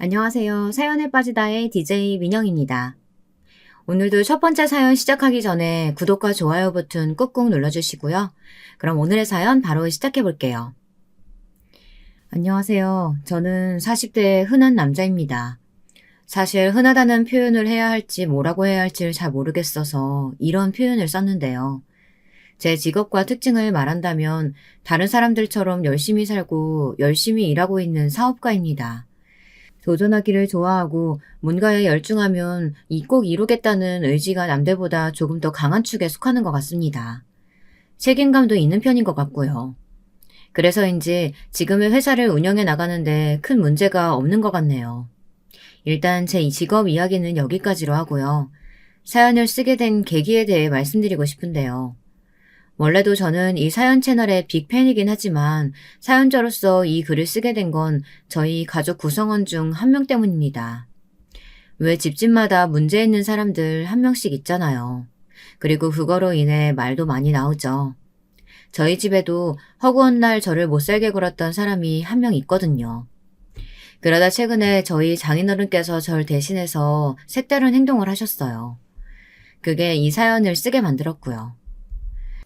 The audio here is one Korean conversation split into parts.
안녕하세요. 사연에 빠지다의 DJ 민영입니다. 오늘도 첫 번째 사연 시작하기 전에 구독과 좋아요 버튼 꾹꾹 눌러주시고요. 그럼 오늘의 사연 바로 시작해 볼게요. 안녕하세요. 저는 40대의 흔한 남자입니다. 사실 흔하다는 표현을 해야 할지 뭐라고 해야 할지를 잘 모르겠어서 이런 표현을 썼는데요. 제 직업과 특징을 말한다면 다른 사람들처럼 열심히 살고 열심히 일하고 있는 사업가입니다. 도전하기를 좋아하고 뭔가에 열중하면 꼭 이루겠다는 의지가 남들보다 조금 더 강한 축에 속하는 것 같습니다. 책임감도 있는 편인 것 같고요. 그래서인지 지금의 회사를 운영해 나가는데 큰 문제가 없는 것 같네요. 일단 제 직업 이야기는 여기까지로 하고요. 사연을 쓰게 된 계기에 대해 말씀드리고 싶은데요. 원래도 저는 이 사연 채널의 빅팬이긴 하지만 사연자로서 이 글을 쓰게 된 건 저희 가족 구성원 중 한 명 때문입니다. 왜 집집마다 문제 있는 사람들 한 명씩 있잖아요. 그리고 그거로 인해 말도 많이 나오죠. 저희 집에도 허구한 날 저를 못살게 굴었던 사람이 한 명 있거든요. 그러다 최근에 저희 장인어른께서 절 대신해서 색다른 행동을 하셨어요. 그게 이 사연을 쓰게 만들었고요.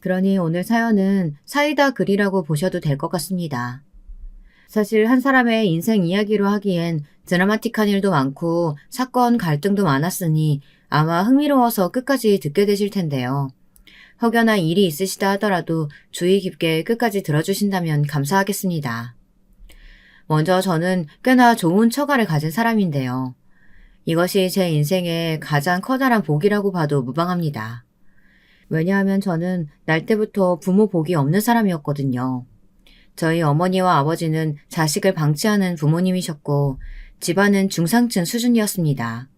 그러니 오늘 사연은 사이다 글이라고 보셔도 될 것 같습니다. 사실 한 사람의 인생 이야기로 하기엔 드라마틱한 일도 많고 사건 갈등도 많았으니 아마 흥미로워서 끝까지 듣게 되실 텐데요. 혹여나 일이 있으시다 하더라도 주의 깊게 끝까지 들어주신다면 감사하겠습니다. 먼저 저는 꽤나 좋은 처가를 가진 사람인데요. 이것이 제 인생의 가장 커다란 복이라고 봐도 무방합니다. 왜냐하면 저는 날 때부터 부모 복이 없는 사람이었거든요. 저희 어머니와 아버지는 자식을 방치하는 부모님이셨고 집안은 중상층 수준이었습니다.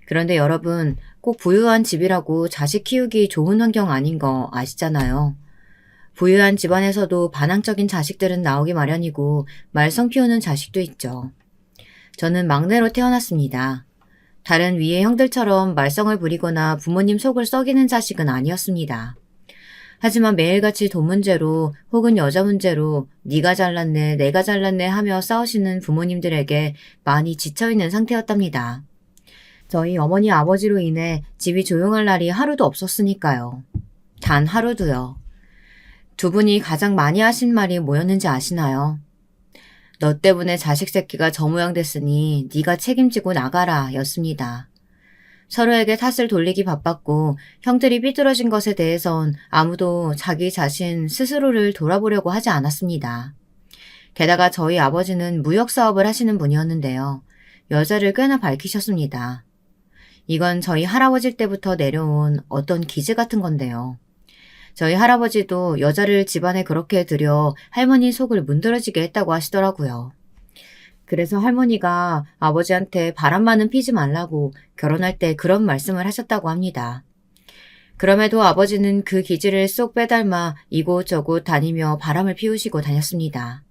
그런데 여러분, 꼭 부유한 집이라고 자식 키우기 좋은 환경 아닌 거 아시잖아요. 부유한 집안에서도 반항적인 자식들은 나오기 마련이고 말썽 피우는 자식도 있죠. 저는 막내로 태어났습니다. 다른 위의 형들처럼 말썽을 부리거나 부모님 속을 썩이는 자식은 아니었습니다. 하지만 매일같이 돈 문제로 혹은 여자 문제로 네가 잘났네 내가 잘났네 하며 싸우시는 부모님들에게 많이 지쳐있는 상태였답니다. 저희 어머니 아버지로 인해 집이 조용할 날이 하루도 없었으니까요. 단 하루도요. 두 분이 가장 많이 하신 말이 뭐였는지 아시나요? 너 때문에 자식 새끼가 저 모양 됐으니 네가 책임지고 나가라 였습니다. 서로에게 탓을 돌리기 바빴고 형들이 삐뚤어진 것에 대해선 아무도 자기 자신 스스로를 돌아보려고 하지 않았습니다. 게다가 저희 아버지는 무역사업을 하시는 분이었는데요. 여자를 꽤나 밝히셨습니다. 이건 저희 할아버지 때부터 내려온 어떤 기제 같은 건데요. 저희 할아버지도 여자를 집안에 그렇게 들여 할머니 속을 문드러지게 했다고 하시더라고요. 그래서 할머니가 아버지한테 바람만은 피지 말라고 결혼할 때 그런 말씀을 하셨다고 합니다. 그럼에도 아버지는 그 기질을 쏙 빼닮아 이곳저곳 다니며 바람을 피우시고 다녔습니다.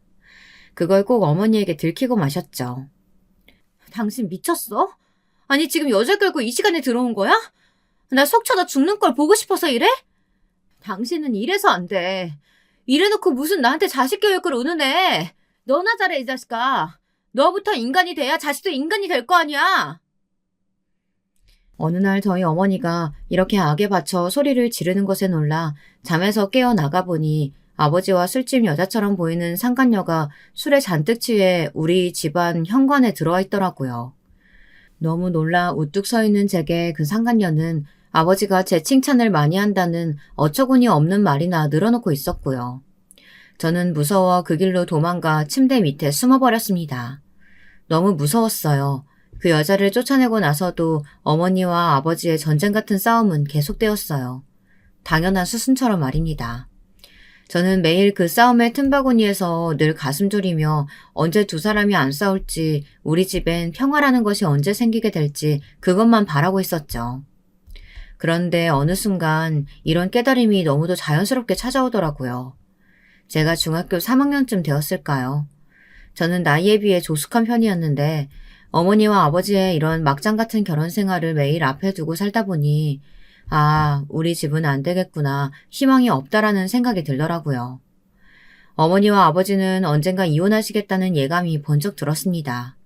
그걸 꼭 어머니에게 들키고 마셨죠. 당신 미쳤어? 아니 지금 여자 끌고 이 시간에 들어온 거야? 나 속 쳐다 죽는 걸 보고 싶어서 이래? 당신은 이래서 안 돼. 이래놓고 무슨 나한테 자식 교육을 운운해. 너나 잘해 이 자식아. 너부터 인간이 돼야 자식도 인간이 될 거 아니야. 어느 날 저희 어머니가 이렇게 악에 받쳐 소리를 지르는 것에 놀라 잠에서 깨어 나가보니 아버지와 술집 여자처럼 보이는 상간녀가 술에 잔뜩 취해 우리 집안 현관에 들어와 있더라고요. 너무 놀라 우뚝 서 있는 제게 그 상간녀는 아버지가 제 칭찬을 많이 한다는 어처구니 없는 말이나 늘어놓고 있었고요. 저는 무서워 그 길로 도망가 침대 밑에 숨어버렸습니다. 너무 무서웠어요. 그 여자를 쫓아내고 나서도 어머니와 아버지의 전쟁 같은 싸움은 계속되었어요. 당연한 수순처럼 말입니다. 저는 매일 그 싸움의 틈바구니에서 늘 가슴 졸이며 언제 두 사람이 안 싸울지 우리 집엔 평화라는 것이 언제 생기게 될지 그것만 바라고 있었죠. 그런데 어느 순간 이런 깨달음이 너무도 자연스럽게 찾아오더라고요. 제가 중학교 3학년쯤 되었을까요? 저는 나이에 비해 조숙한 편이었는데 어머니와 아버지의 이런 막장 같은 결혼 생활을 매일 앞에 두고 살다 보니 아, 우리 집은 안 되겠구나, 희망이 없다라는 생각이 들더라고요. 어머니와 아버지는 언젠가 이혼하시겠다는 예감이 번쩍 들었습니다.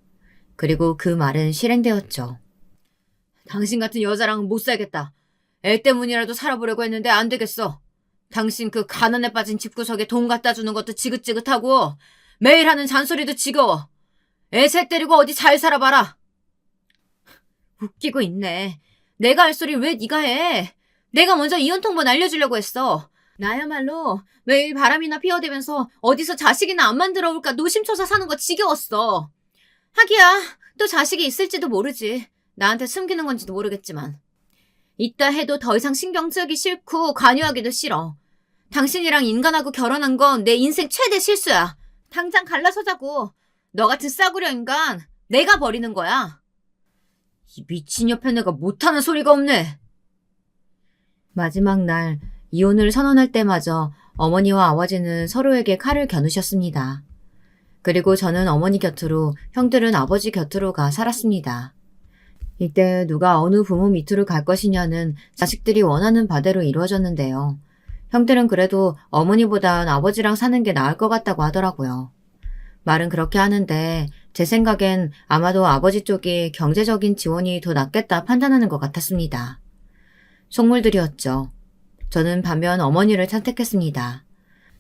그리고 그 말은 실행되었죠. 당신 같은 여자랑은 못 살겠다. 애 때문이라도 살아보려고 했는데 안 되겠어. 당신 그 가난에 빠진 집구석에 돈 갖다 주는 것도 지긋지긋하고 매일 하는 잔소리도 지겨워. 애 셋 데리고 어디 잘 살아봐라. 웃기고 있네. 내가 할 소리 왜 네가 해? 내가 먼저 이혼 통보 날려주려고 했어. 나야말로 매일 바람이나 피워대면서 어디서 자식이나 안 만들어 올까 노심초사 사는 거 지겨웠어. 하기야 또 자식이 있을지도 모르지. 나한테 숨기는 건지도 모르겠지만. 있다 해도 더 이상 신경 쓰기 싫고 관여하기도 싫어. 당신이랑 인간하고 결혼한 건 내 인생 최대 실수야. 당장 갈라서자고. 너 같은 싸구려 인간 내가 버리는 거야. 이 미친 옆에 내가 못하는 소리가 없네. 마지막 날 이혼을 선언할 때마저 어머니와 아버지는 서로에게 칼을 겨누셨습니다. 그리고 저는 어머니 곁으로, 형들은 아버지 곁으로 가 살았습니다. 이때 누가 어느 부모 밑으로 갈 것이냐는 자식들이 원하는 바대로 이루어졌는데요. 형들은 그래도 어머니보단 아버지랑 사는 게 나을 것 같다고 하더라고요. 말은 그렇게 하는데 제 생각엔 아마도 아버지 쪽이 경제적인 지원이 더 낫겠다 판단하는 것 같았습니다. 속물들이었죠. 저는 반면 어머니를 선택했습니다.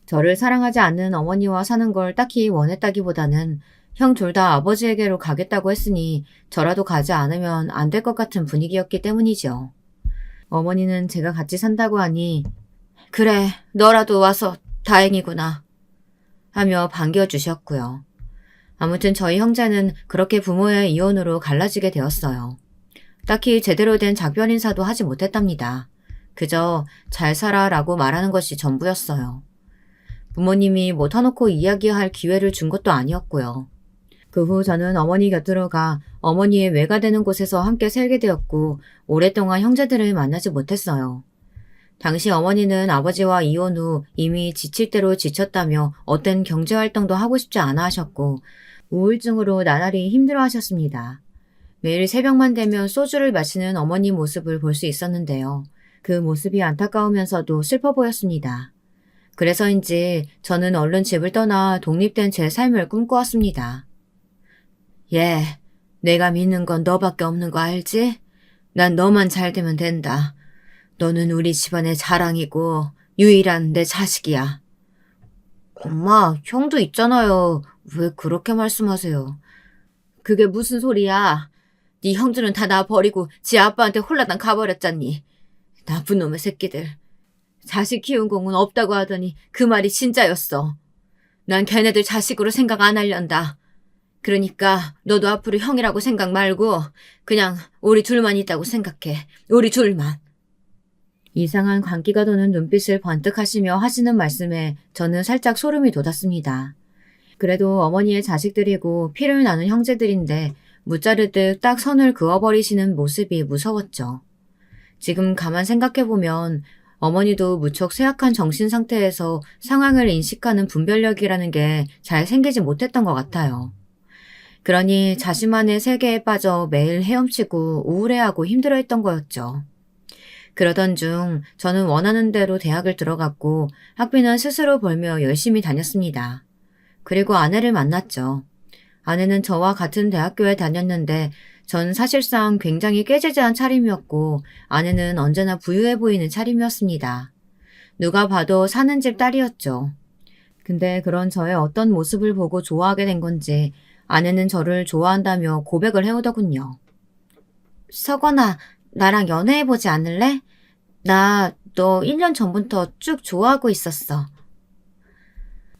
저를 사랑하지 않는 어머니와 사는 걸 딱히 원했다기보다는 형 둘 다 아버지에게로 가겠다고 했으니 저라도 가지 않으면 안 될 것 같은 분위기였기 때문이죠. 어머니는 제가 같이 산다고 하니 그래, 너라도 와서 다행이구나 하며 반겨주셨고요. 아무튼 저희 형제는 그렇게 부모의 이혼으로 갈라지게 되었어요. 딱히 제대로 된 작별 인사도 하지 못했답니다. 그저 잘 살아라고 말하는 것이 전부였어요. 부모님이 뭐 터놓고 이야기할 기회를 준 것도 아니었고요. 그 후 저는 어머니 곁으로 가 어머니의 외가 되는 곳에서 함께 살게 되었고 오랫동안 형제들을 만나지 못했어요. 당시 어머니는 아버지와 이혼 후 이미 지칠 대로 지쳤다며 어떤 경제활동도 하고 싶지 않아 하셨고 우울증으로 나날이 힘들어 하셨습니다. 매일 새벽만 되면 소주를 마시는 어머니 모습을 볼 수 있었는데요. 그 모습이 안타까우면서도 슬퍼 보였습니다. 그래서인지 저는 얼른 집을 떠나 독립된 제 삶을 꿈꿔왔습니다. 예, 내가 믿는 건 너밖에 없는 거 알지? 난 너만 잘 되면 된다. 너는 우리 집안의 자랑이고 유일한 내 자식이야. 엄마, 형도 있잖아요. 왜 그렇게 말씀하세요? 그게 무슨 소리야? 네 형들은 다 나 버리고 지 아빠한테 홀라당 가버렸잖니. 나쁜 놈의 새끼들. 자식 키운 공은 없다고 하더니 그 말이 진짜였어. 난 걔네들 자식으로 생각 안 하련다. 그러니까 너도 앞으로 형이라고 생각 말고 그냥 우리 둘만 있다고 생각해. 우리 둘만. 이상한 광기가 도는 눈빛을 번뜩 하시며 하시는 말씀에 저는 살짝 소름이 돋았습니다. 그래도 어머니의 자식들이고 피를 나눈 형제들인데 무자르듯 딱 선을 그어버리시는 모습이 무서웠죠. 지금 가만 생각해보면 어머니도 무척 쇠약한 정신 상태에서 상황을 인식하는 분별력이라는 게 잘 생기지 못했던 것 같아요. 그러니 자신만의 세계에 빠져 매일 헤엄치고 우울해하고 힘들어했던 거였죠. 그러던 중 저는 원하는 대로 대학을 들어갔고 학비는 스스로 벌며 열심히 다녔습니다. 그리고 아내를 만났죠. 아내는 저와 같은 대학교에 다녔는데 전 사실상 굉장히 깨지지한 차림이었고 아내는 언제나 부유해 보이는 차림이었습니다. 누가 봐도 사는 집 딸이었죠. 근데 그런 저의 어떤 모습을 보고 좋아하게 된 건지 아내는 저를 좋아한다며 고백을 해오더군요. 석원아, 나랑 연애해보지 않을래? 나 너 1년 전부터 쭉 좋아하고 있었어.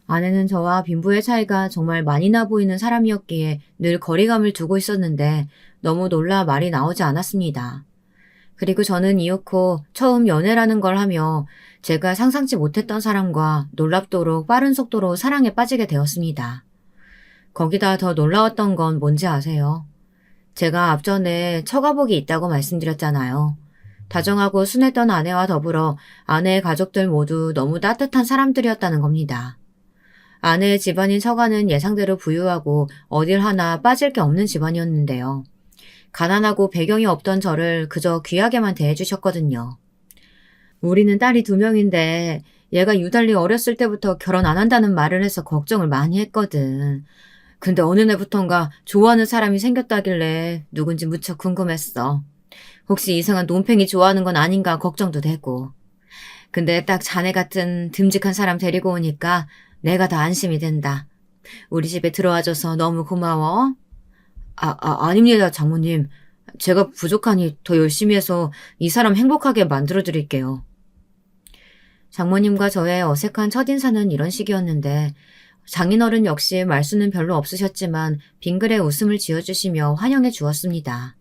아내는 저와 빈부의 차이가 정말 많이 나 보이는 사람이었기에 늘 거리감을 두고 있었는데 너무 놀라 말이 나오지 않았습니다. 그리고 저는 이윽고 처음 연애라는 걸 하며 제가 상상치 못했던 사람과 놀랍도록 빠른 속도로 사랑에 빠지게 되었습니다. 거기다 더 놀라웠던 건 뭔지 아세요? 제가 앞전에 처가복이 있다고 말씀드렸잖아요. 다정하고 순했던 아내와 더불어 아내의 가족들 모두 너무 따뜻한 사람들이었다는 겁니다. 아내의 집안인 처가는 예상대로 부유하고 어딜 하나 빠질 게 없는 집안이었는데요. 가난하고 배경이 없던 저를 그저 귀하게만 대해주셨거든요. 우리는 딸이 2명인데 얘가 유달리 어렸을 때부터 결혼 안 한다는 말을 해서 걱정을 많이 했거든. 근데 어느 날부턴가 좋아하는 사람이 생겼다길래 누군지 무척 궁금했어. 혹시 이상한 논팽이 좋아하는 건 아닌가 걱정도 되고. 근데 딱 자네 같은 듬직한 사람 데리고 오니까 내가 더 안심이 된다. 우리 집에 들어와줘서 너무 고마워. 아닙니다, 장모님. 제가 부족하니 더 열심히 해서 이 사람 행복하게 만들어드릴게요. 장모님과 저의 어색한 첫인사는 이런 식이었는데 장인어른 역시 말수는 별로 없으셨지만 빙그레 웃음을 지어주시며 환영해 주었습니다.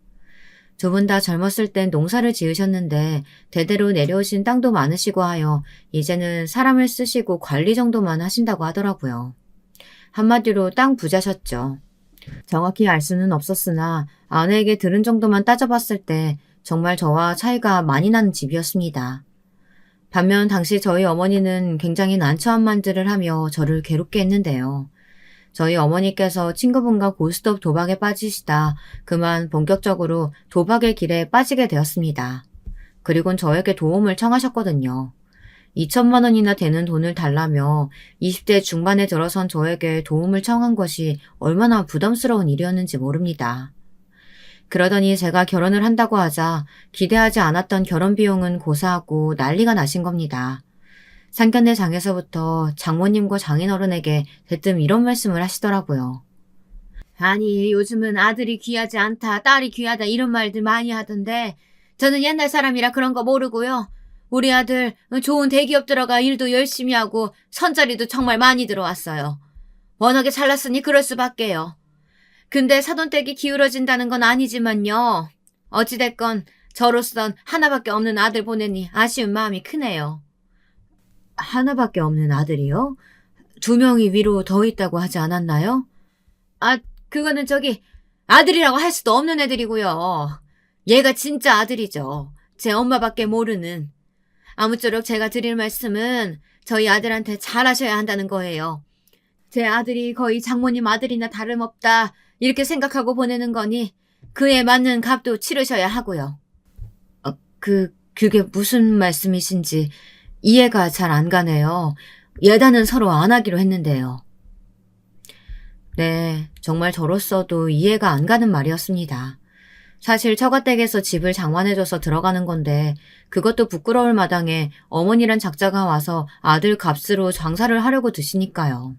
두 분 다 젊었을 땐 농사를 지으셨는데 대대로 내려오신 땅도 많으시고 하여 이제는 사람을 쓰시고 관리 정도만 하신다고 하더라고요. 한마디로 땅 부자셨죠. 정확히 알 수는 없었으나 아내에게 들은 정도만 따져봤을 때 정말 저와 차이가 많이 나는 집이었습니다. 반면 당시 저희 어머니는 굉장히 난처한 말들을 하며 저를 괴롭게 했는데요. 저희 어머니께서 친구분과 고스톱 도박에 빠지시다 그만 본격적으로 도박의 길에 빠지게 되었습니다. 그리곤 저에게 도움을 청하셨거든요. 2천만 원이나 되는 돈을 달라며 20대 중반에 들어선 저에게 도움을 청한 것이 얼마나 부담스러운 일이었는지 모릅니다. 그러더니 제가 결혼을 한다고 하자 기대하지 않았던 결혼 비용은 고사하고 난리가 나신 겁니다. 상견례 장에서부터 장모님과 장인어른에게 대뜸 이런 말씀을 하시더라고요. 아니, 요즘은 아들이 귀하지 않다, 딸이 귀하다 이런 말들 많이 하던데 저는 옛날 사람이라 그런 거 모르고요. 우리 아들 좋은 대기업 들어가 일도 열심히 하고 선자리도 정말 많이 들어왔어요. 워낙에 잘났으니 그럴 수밖에요. 근데 사돈댁이 기울어진다는 건 아니지만요. 어찌됐건 저로선 하나밖에 없는 아들 보내니 아쉬운 마음이 크네요. 하나밖에 없는 아들이요? 2명이 위로 더 있다고 하지 않았나요? 그거는 아들이라고 할 수도 없는 애들이고요. 얘가 진짜 아들이죠. 제 엄마밖에 모르는. 아무쪼록 제가 드릴 말씀은 저희 아들한테 잘하셔야 한다는 거예요. 제 아들이 거의 장모님 아들이나 다름없다 이렇게 생각하고 보내는 거니 그에 맞는 값도 치르셔야 하고요. 그게 무슨 말씀이신지 이해가 잘 안 가네요. 예단은 서로 안 하기로 했는데요. 네, 정말 저로서도 이해가 안 가는 말이었습니다. 사실 처가댁에서 집을 장만해줘서 들어가는 건데 그것도 부끄러울 마당에 어머니란 작자가 와서 아들 값으로 장사를 하려고 드시니까요.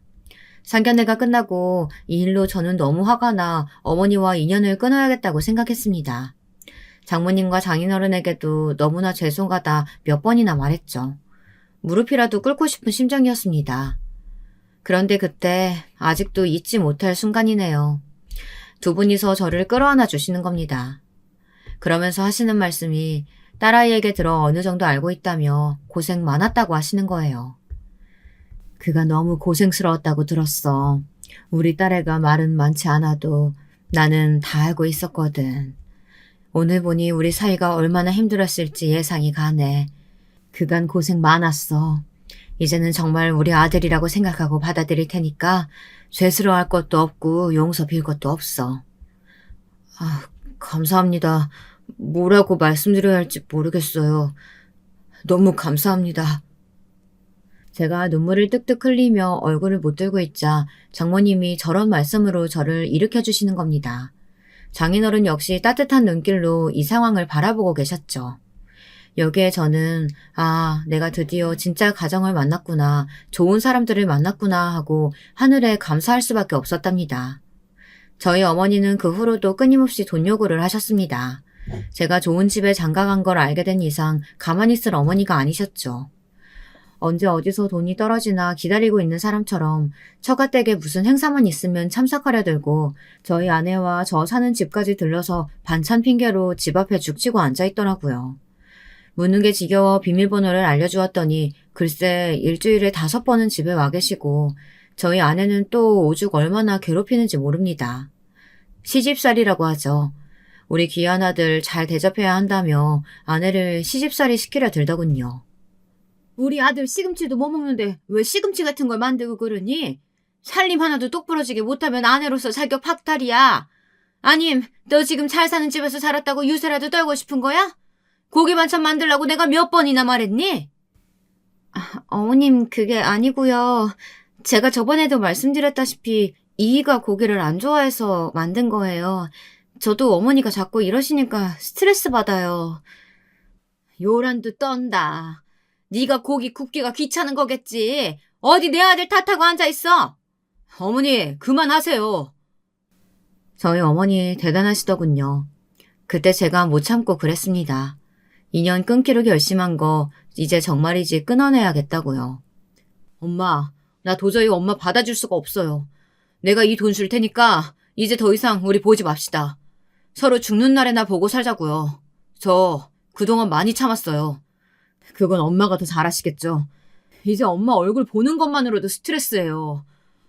상견례가 끝나고 이 일로 저는 너무 화가 나 어머니와 인연을 끊어야겠다고 생각했습니다. 장모님과 장인어른에게도 너무나 죄송하다 몇 번이나 말했죠. 무릎이라도 꿇고 싶은 심정이었습니다. 그런데 그때 아직도 잊지 못할 순간이네요. 두 분이서 저를 끌어안아 주시는 겁니다. 그러면서 하시는 말씀이 딸아이에게 들어 어느 정도 알고 있다며 고생 많았다고 하시는 거예요. 그가 너무 고생스러웠다고 들었어. 우리 딸애가 말은 많지 않아도 나는 다 알고 있었거든. 오늘 보니 우리 사이가 얼마나 힘들었을지 예상이 가네. 그간 고생 많았어. 이제는 정말 우리 아들이라고 생각하고 받아들일 테니까 죄스러워할 것도 없고 용서 빌 것도 없어. 감사합니다. 뭐라고 말씀드려야 할지 모르겠어요. 너무 감사합니다. 제가 눈물을 뚝뚝 흘리며 얼굴을 못 들고 있자 장모님이 저런 말씀으로 저를 일으켜주시는 겁니다. 장인어른 역시 따뜻한 눈길로 이 상황을 바라보고 계셨죠. 여기에 저는 내가 드디어 진짜 가정을 만났구나, 좋은 사람들을 만났구나 하고 하늘에 감사할 수밖에 없었답니다. 저희 어머니는 그 후로도 끊임없이 돈 요구를 하셨습니다. 제가 좋은 집에 장가간 걸 알게 된 이상 가만히 있을 어머니가 아니셨죠. 언제 어디서 돈이 떨어지나 기다리고 있는 사람처럼 처가댁에 무슨 행사만 있으면 참석하려 들고 저희 아내와 저 사는 집까지 들러서 반찬 핑계로 집 앞에 죽치고 앉아있더라고요. 묻는 게 지겨워 비밀번호를 알려주었더니 글쎄 일주일에 5번은 집에 와 계시고 저희 아내는 또 오죽 얼마나 괴롭히는지 모릅니다. 시집살이라고 하죠. 우리 귀한 아들 잘 대접해야 한다며 아내를 시집살이 시키려 들더군요. 우리 아들 시금치도 못 먹는데 왜 시금치 같은 걸 만들고 그러니? 살림 하나도 똑부러지게 못하면 아내로서 자격 박탈이야. 아님 너 지금 잘 사는 집에서 살았다고 유세라도 떨고 싶은 거야? 고기 반찬 만들라고 내가 몇 번이나 말했니? 어머님 그게 아니고요. 제가 저번에도 말씀드렸다시피 이희가 고기를 안 좋아해서 만든 거예요. 저도 어머니가 자꾸 이러시니까 스트레스 받아요. 요란도 떤다. 네가 고기 굽기가 귀찮은 거겠지. 어디 내 아들 탓하고 앉아있어. 어머니, 그만하세요. 저희 어머니 대단하시더군요. 그때 제가 못 참고 그랬습니다. 인연 끊기로 결심한 거 이제 정말이지 끊어내야겠다고요. 엄마, 나 도저히 엄마 받아줄 수가 없어요. 내가 이 돈 줄 테니까 이제 더 이상 우리 보지 맙시다. 서로 죽는 날에나 보고 살자고요. 저 그동안 많이 참았어요. 그건 엄마가 더 잘하시겠죠. 이제 엄마 얼굴 보는 것만으로도 스트레스예요.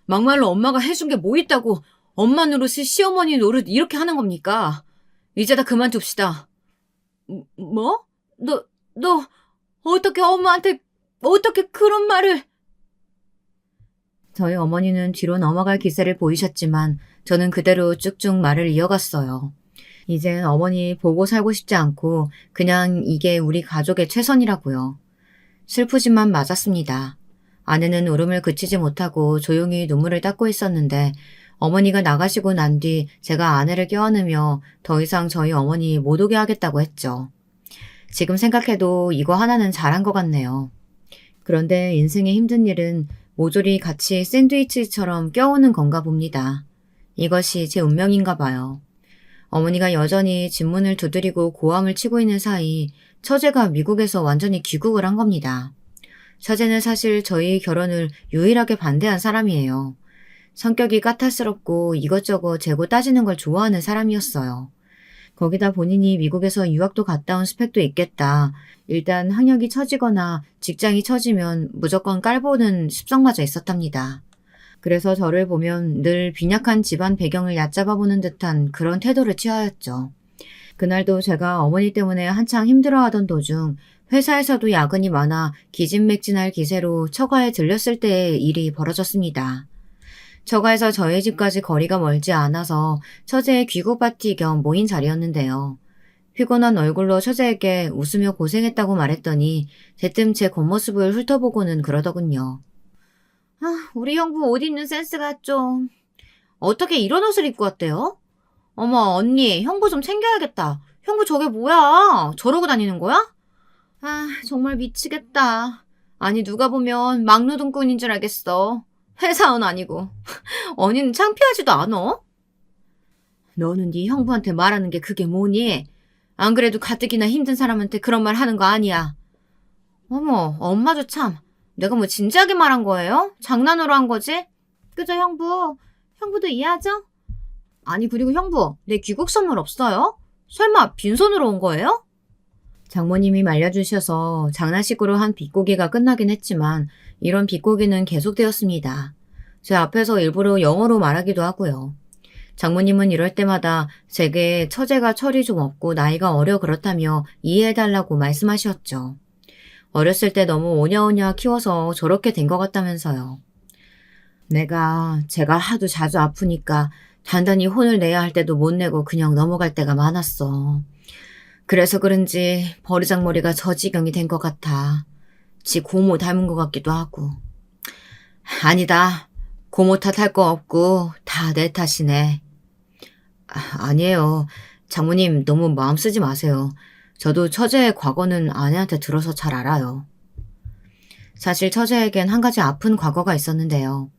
막말로 엄마가 해준 게 뭐 있다고 엄마 노릇이 시어머니 노릇 이렇게 하는 겁니까? 이제 다 그만둡시다. 뭐? 너 어떻게 엄마한테 어떻게 그런 말을... 저희 어머니는 뒤로 넘어갈 기세를 보이셨지만 저는 그대로 쭉쭉 말을 이어갔어요. 이젠 어머니 보고 살고 싶지 않고 그냥 이게 우리 가족의 최선이라고요. 슬프지만 맞았습니다. 아내는 울음을 그치지 못하고 조용히 눈물을 닦고 있었는데 어머니가 나가시고 난 뒤 제가 아내를 껴안으며 더 이상 저희 어머니 못 오게 하겠다고 했죠. 지금 생각해도 이거 하나는 잘한 것 같네요. 그런데 인생의 힘든 일은 모조리 같이 샌드위치처럼 껴오는 건가 봅니다. 이것이 제 운명인가 봐요. 어머니가 여전히 집문을 두드리고 고함을 치고 있는 사이 처제가 미국에서 완전히 귀국을 한 겁니다. 처제는 사실 저희 결혼을 유일하게 반대한 사람이에요. 성격이 까탈스럽고 이것저것 재고 따지는 걸 좋아하는 사람이었어요. 거기다 본인이 미국에서 유학도 갔다 온 스펙도 있겠다. 일단 학력이 처지거나 직장이 처지면 무조건 깔보는 습성마저 있었답니다. 그래서 저를 보면 늘 빈약한 집안 배경을 얕잡아보는 듯한 그런 태도를 취하였죠. 그날도 제가 어머니 때문에 한창 힘들어하던 도중 회사에서도 야근이 많아 기진맥진할 기세로 처가에 들렸을 때의 일이 벌어졌습니다. 처가에서 저희 집까지 거리가 멀지 않아서 처제의 귀국 파티 겸 모인 자리였는데요. 피곤한 얼굴로 처제에게 웃으며 고생했다고 말했더니 대뜸 제 겉모습을 훑어보고는 그러더군요. 우리 형부 옷 입는 센스가 좀... 어떻게 이런 옷을 입고 왔대요? 어머 언니 형부 좀 챙겨야겠다. 형부 저게 뭐야? 저러고 다니는 거야? 정말 미치겠다. 아니 누가 보면 막노동꾼인 줄 알겠어. 회사원 아니고. 언니는 창피하지도 않아? 너는 네 형부한테 말하는 게 그게 뭐니? 안 그래도 가뜩이나 힘든 사람한테 그런 말 하는 거 아니야. 어머 엄마도 참. 내가 뭐 진지하게 말한 거예요? 장난으로 한 거지? 그죠 형부? 형부도 이해하죠? 아니 그리고 형부 내 귀국 선물 없어요? 설마 빈손으로 온 거예요? 장모님이 말려주셔서 장난식으로 한 비꼬기가 끝나긴 했지만 이런 비꼬기는 계속되었습니다. 제 앞에서 일부러 영어로 말하기도 하고요. 장모님은 이럴 때마다 제게 처제가 철이 좀 없고 나이가 어려 그렇다며 이해해달라고 말씀하셨죠. 어렸을 때 너무 오냐오냐 키워서 저렇게 된 것 같다면서요. 제가 하도 자주 아프니까 단단히 혼을 내야 할 때도 못 내고 그냥 넘어갈 때가 많았어. 그래서 그런지 버르장머리가 저 지경이 된 것 같아. 지 고모 닮은 것 같기도 하고. 아니다. 고모 탓할 거 없고 다 내 탓이네. 아니에요. 장모님 너무 마음 쓰지 마세요. 저도 처제의 과거는 아내한테 들어서 잘 알아요. 사실 처제에겐 한 가지 아픈 과거가 있었는데요.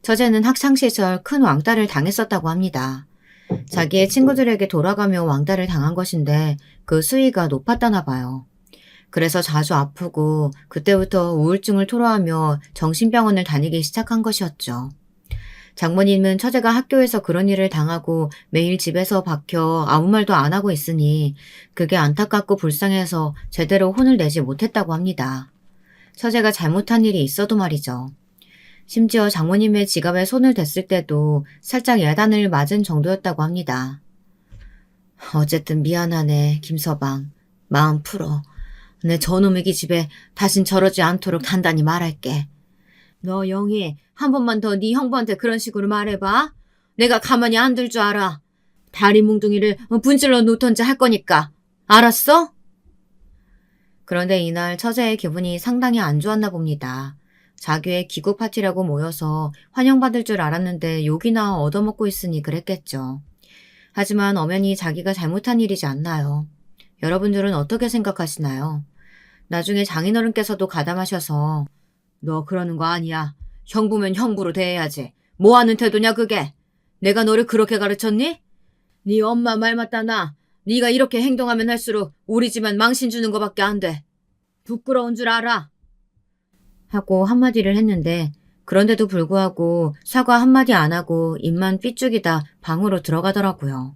처제는 학창시절 큰 왕따를 당했었다고 합니다. 자기의 친구들에게 돌아가며 왕따를 당한 것인데 그 수위가 높았다나 봐요. 그래서 자주 아프고 그때부터 우울증을 토로하며 정신병원을 다니기 시작한 것이었죠. 장모님은 처제가 학교에서 그런 일을 당하고 매일 집에서 박혀 아무 말도 안 하고 있으니 그게 안타깝고 불쌍해서 제대로 혼을 내지 못했다고 합니다. 처제가 잘못한 일이 있어도 말이죠. 심지어 장모님의 지갑에 손을 댔을 때도 살짝 야단을 맞은 정도였다고 합니다. 어쨌든 미안하네, 김서방. 마음 풀어. 내 저놈의 기집애 다신 저러지 않도록 단단히 말할게. 너 영희 한 번만 더 네 형부한테 그런 식으로 말해봐. 내가 가만히 안 둘 줄 알아. 다리 뭉둥이를 분질러 놓던지 할 거니까. 알았어? 그런데 이날 처제의 기분이 상당히 안 좋았나 봅니다. 자기의 기구 파티라고 모여서 환영받을 줄 알았는데 욕이나 얻어먹고 있으니 그랬겠죠. 하지만 엄연히 자기가 잘못한 일이지 않나요? 여러분들은 어떻게 생각하시나요? 나중에 장인어른께서도 가담하셔서 너 그러는 거 아니야. 형부면 형부로 대해야지. 뭐 하는 태도냐 그게. 내가 너를 그렇게 가르쳤니? 네 엄마 말 맞다 나. 네가 이렇게 행동하면 할수록 우리 집안 망신 주는 거밖에 안 돼. 부끄러운 줄 알아. 하고 한마디를 했는데 그런데도 불구하고 사과 한마디 안 하고 입만 삐죽이다 방으로 들어가더라고요.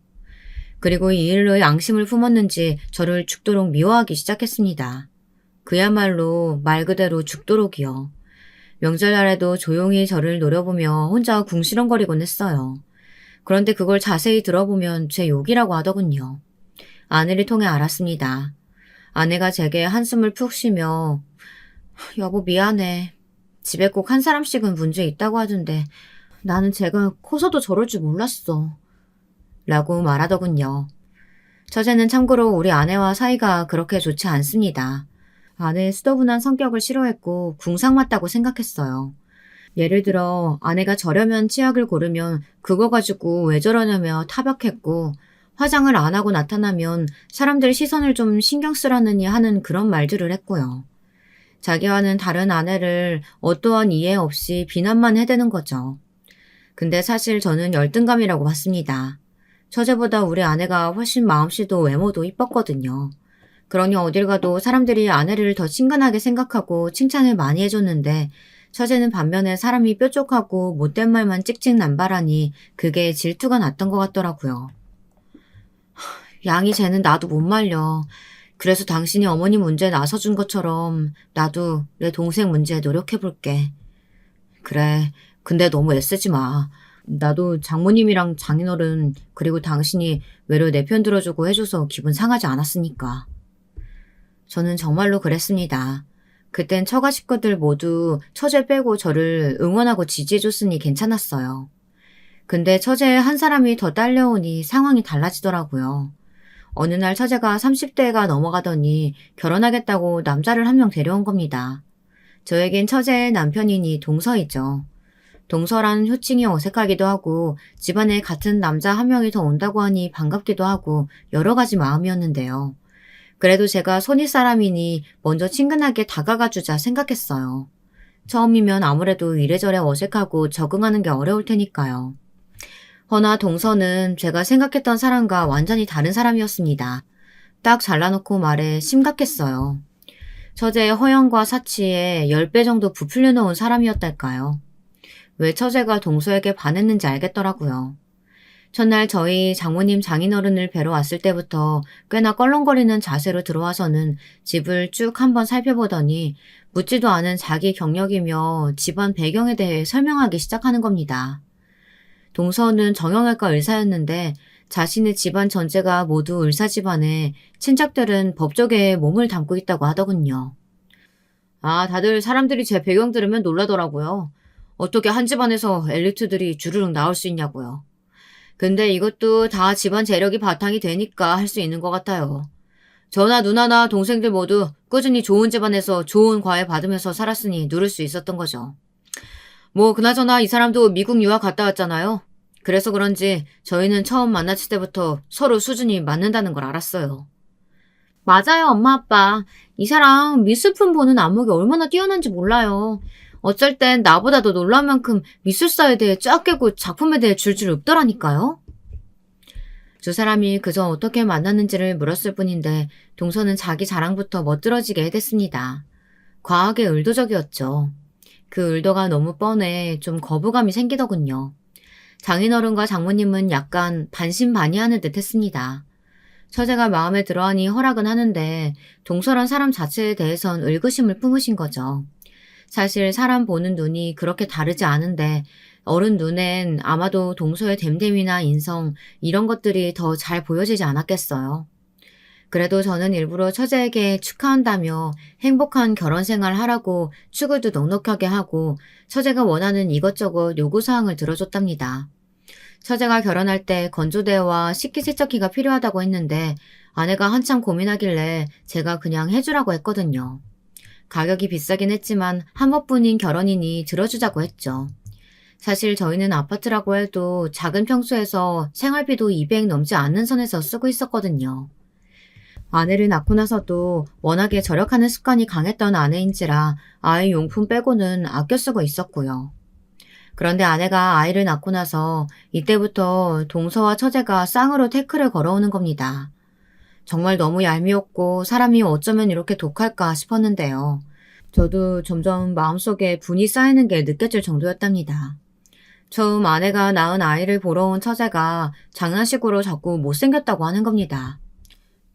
그리고 이 일로 양심을 품었는지 저를 죽도록 미워하기 시작했습니다. 그야말로 말 그대로 죽도록이요. 명절날에도 조용히 저를 노려보며 혼자 궁시렁거리곤 했어요. 그런데 그걸 자세히 들어보면 제 욕이라고 하더군요. 아내를 통해 알았습니다. 아내가 제게 한숨을 푹 쉬며 여보 미안해. 집에 꼭 한 사람씩은 문제 있다고 하던데 나는 제가 커서도 저럴 줄 몰랐어. 라고 말하더군요. 처제는 참고로 우리 아내와 사이가 그렇게 좋지 않습니다. 아내의 수더분한 성격을 싫어했고 궁상 맞다고 생각했어요. 예를 들어 아내가 저렴한 치약을 고르면 그거 가지고 왜 저러냐며 타박했고 화장을 안 하고 나타나면 사람들 시선을 좀 신경 쓰라느니 하는 그런 말들을 했고요. 자기와는 다른 아내를 어떠한 이해 없이 비난만 해대는 거죠. 근데 사실 저는 열등감이라고 봤습니다. 처제보다 우리 아내가 훨씬 마음씨도 외모도 이뻤거든요. 그러니 어딜 가도 사람들이 아내를 더 친근하게 생각하고 칭찬을 많이 해줬는데 처제는 반면에 사람이 뾰족하고 못된 말만 찍찍 남발하니 그게 질투가 났던 것 같더라고요. 양이 쟤는 나도 못 말려. 그래서 당신이 어머니 문제에 나서준 것처럼 나도 내 동생 문제에 노력해볼게. 그래, 근데 너무 애쓰지 마. 나도 장모님이랑 장인어른 그리고 당신이 외로 내 편 들어주고 해줘서 기분 상하지 않았으니까. 저는 정말로 그랬습니다. 그땐 처가 식구들 모두 처제 빼고 저를 응원하고 지지해줬으니 괜찮았어요. 근데 처제 한 사람이 더 딸려오니 상황이 달라지더라고요. 어느 날 처제가 30대가 넘어가더니 결혼하겠다고 남자를 한 명 데려온 겁니다. 저에겐 처제의 남편이니 동서이죠. 동서란 호칭이 어색하기도 하고 집안에 같은 남자 한 명이 더 온다고 하니 반갑기도 하고 여러 가지 마음이었는데요. 그래도 제가 손윗 사람이니 먼저 친근하게 다가가주자 생각했어요. 처음이면 아무래도 이래저래 어색하고 적응하는 게 어려울 테니까요. 허나 동서는 제가 생각했던 사람과 완전히 다른 사람이었습니다. 딱 잘라놓고 말해 심각했어요. 처제의 허영과 사치에 10배 정도 부풀려 놓은 사람이었달까요. 왜 처제가 동서에게 반했는지 알겠더라고요. 첫날 저희 장모님 장인어른을 뵈러 왔을 때부터 꽤나 껄렁거리는 자세로 들어와서는 집을 쭉 한번 살펴보더니 묻지도 않은 자기 경력이며 집안 배경에 대해 설명하기 시작하는 겁니다. 동서는 정형외과 의사였는데 자신의 집안 전체가 모두 의사 집안에 친척들은 법조계에 몸을 담고 있다고 하더군요. 아, 다들 사람들이 제 배경 들으면 놀라더라고요. 어떻게 한 집안에서 엘리트들이 주르륵 나올 수 있냐고요. 근데 이것도 다 집안 재력이 바탕이 되니까 할 수 있는 것 같아요. 저나 누나나 동생들 모두 꾸준히 좋은 집안에서 좋은 과외 받으면서 살았으니 누릴 수 있었던 거죠. 뭐 그나저나 이 사람도 미국 유학 갔다 왔잖아요. 그래서 그런지 저희는 처음 만났을 때부터 서로 수준이 맞는다는 걸 알았어요. 맞아요, 엄마 아빠. 이 사람 미술품 보는 안목이 얼마나 뛰어난지 몰라요. 어쩔 땐 나보다도 놀랄 만큼 미술사에 대해 쫙 깨고 작품에 대해 줄줄 읊더라니까요. 두 사람이 그저 어떻게 만났는지를 물었을 뿐인데 동서는 자기 자랑부터 멋들어지게 해댔습니다. 과하게 의도적이었죠. 그 의도가 너무 뻔해 좀 거부감이 생기더군요. 장인어른과 장모님은 약간 반신반의하는 듯 했습니다. 처제가 마음에 들어하니 허락은 하는데 동서란 사람 자체에 대해선 의구심을 품으신 거죠. 사실 사람 보는 눈이 그렇게 다르지 않은데 어른 눈엔 아마도 동서의 됨됨이나 인성 이런 것들이 더 잘 보여지지 않았겠어요. 그래도 저는 일부러 처제에게 축하한다며 행복한 결혼 생활 하라고 축을도 넉넉하게 하고 처제가 원하는 이것저것 요구사항을 들어줬답니다. 처제가 결혼할 때 건조대와 식기세척기가 필요하다고 했는데 아내가 한참 고민하길래 제가 그냥 해주라고 했거든요. 가격이 비싸긴 했지만 한 번뿐인 결혼이니 들어주자고 했죠. 사실 저희는 아파트라고 해도 작은 평수에서 생활비도 200 넘지 않는 선에서 쓰고 있었거든요. 아내를 낳고 나서도 워낙에 절약하는 습관이 강했던 아내인지라 아이 용품 빼고는 아껴 쓰고 있었고요. 그런데 아내가 아이를 낳고 나서 이때부터 동서와 처제가 쌍으로 태클을 걸어오는 겁니다. 정말 너무 얄미웠고 사람이 어쩌면 이렇게 독할까 싶었는데요. 저도 점점 마음속에 분이 쌓이는 게 느껴질 정도였답니다. 처음 아내가 낳은 아이를 보러 온 처제가 장난식으로 자꾸 못생겼다고 하는 겁니다.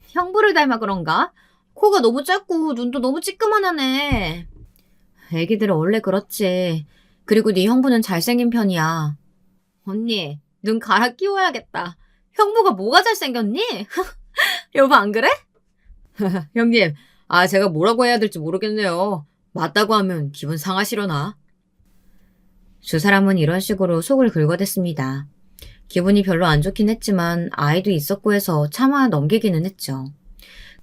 형부를 닮아 그런가? 코가 너무 짧고 눈도 너무 찌끄만하네. 애기들은 원래 그렇지. 그리고 네 형부는 잘생긴 편이야. 언니, 눈 갈아 끼워야겠다. 형부가 뭐가 잘생겼니? 여보 안 그래? 형님, 제가 뭐라고 해야 될지 모르겠네요. 맞다고 하면 기분 상하시려나? 두 사람은 이런 식으로 속을 긁어댔습니다. 기분이 별로 안 좋긴 했지만 아이도 있었고 해서 참아 넘기기는 했죠.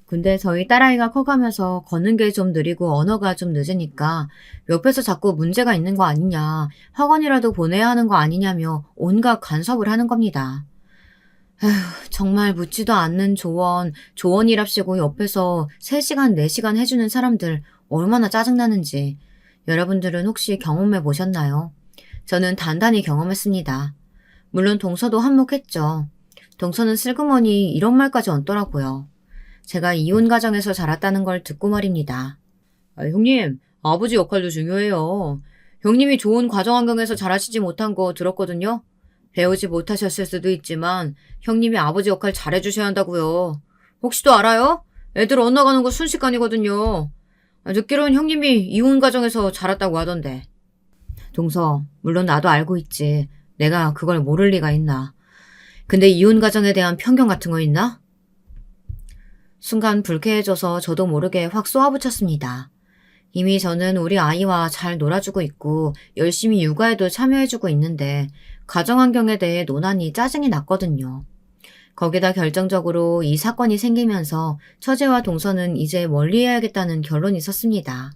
근데 저희 딸아이가 커가면서 걷는 게 좀 느리고 언어가 좀 늦으니까 옆에서 자꾸 문제가 있는 거 아니냐, 학원이라도 보내야 하는 거 아니냐며 온갖 간섭을 하는 겁니다. 에휴, 정말 묻지도 않는 조언이랍시고 옆에서 3시간, 4시간 해주는 사람들 얼마나 짜증나는지 여러분들은 혹시 경험해 보셨나요? 저는 단단히 경험했습니다. 물론 동서도 한몫했죠. 동서는 슬그머니 이런 말까지 얹더라고요. 제가 이혼 가정에서 자랐다는 걸 듣고 말입니다. 형님, 아버지 역할도 중요해요. 형님이 좋은 가정 환경에서 자라시지 못한 거 들었거든요. 배우지 못하셨을 수도 있지만 형님이 아버지 역할 잘해주셔야 한다고요. 혹시 또 알아요? 애들 엇나가는 거 순식간이거든요. 듣기로는 형님이 이혼 가정에서 자랐다고 하던데. 동서, 물론 나도 알고 있지. 내가 그걸 모를 리가 있나. 근데 이혼 가정에 대한 편견 같은 거 있나? 순간 불쾌해져서 저도 모르게 확 쏘아붙였습니다. 이미 저는 우리 아이와 잘 놀아주고 있고 열심히 육아에도 참여해주고 있는데 가정환경에 대해 논하니 짜증이 났거든요. 거기다 결정적으로 이 사건이 생기면서 처제와 동서는 이제 멀리해야겠다는 결론이 섰습니다.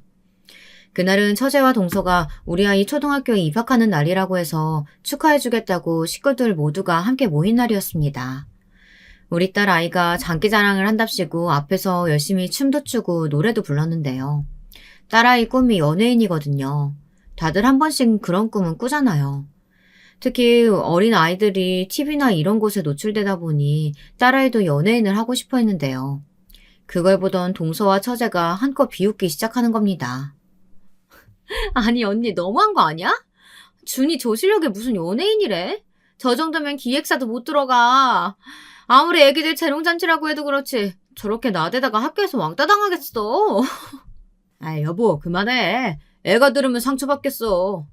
그날은 처제와 동서가 우리 아이 초등학교에 입학하는 날이라고 해서 축하해주겠다고 식구들 모두가 함께 모인 날이었습니다. 우리 딸 아이가 장기자랑을 한답시고 앞에서 열심히 춤도 추고 노래도 불렀는데요. 딸아이 꿈이 연예인이거든요. 다들 한 번씩 그런 꿈은 꾸잖아요. 특히 어린 아이들이 TV나 이런 곳에 노출되다 보니 딸아이도 연예인을 하고 싶어 했는데요. 그걸 보던 동서와 처제가 한껏 비웃기 시작하는 겁니다. 아니 언니 너무한 거 아니야? 준이 저 실력에 무슨 연예인이래? 저 정도면 기획사도 못 들어가. 아무리 애기들 재롱잔치라고 해도 그렇지 저렇게 나대다가 학교에서 왕따 당하겠어. 여보 그만해. 애가 들으면 상처받겠어.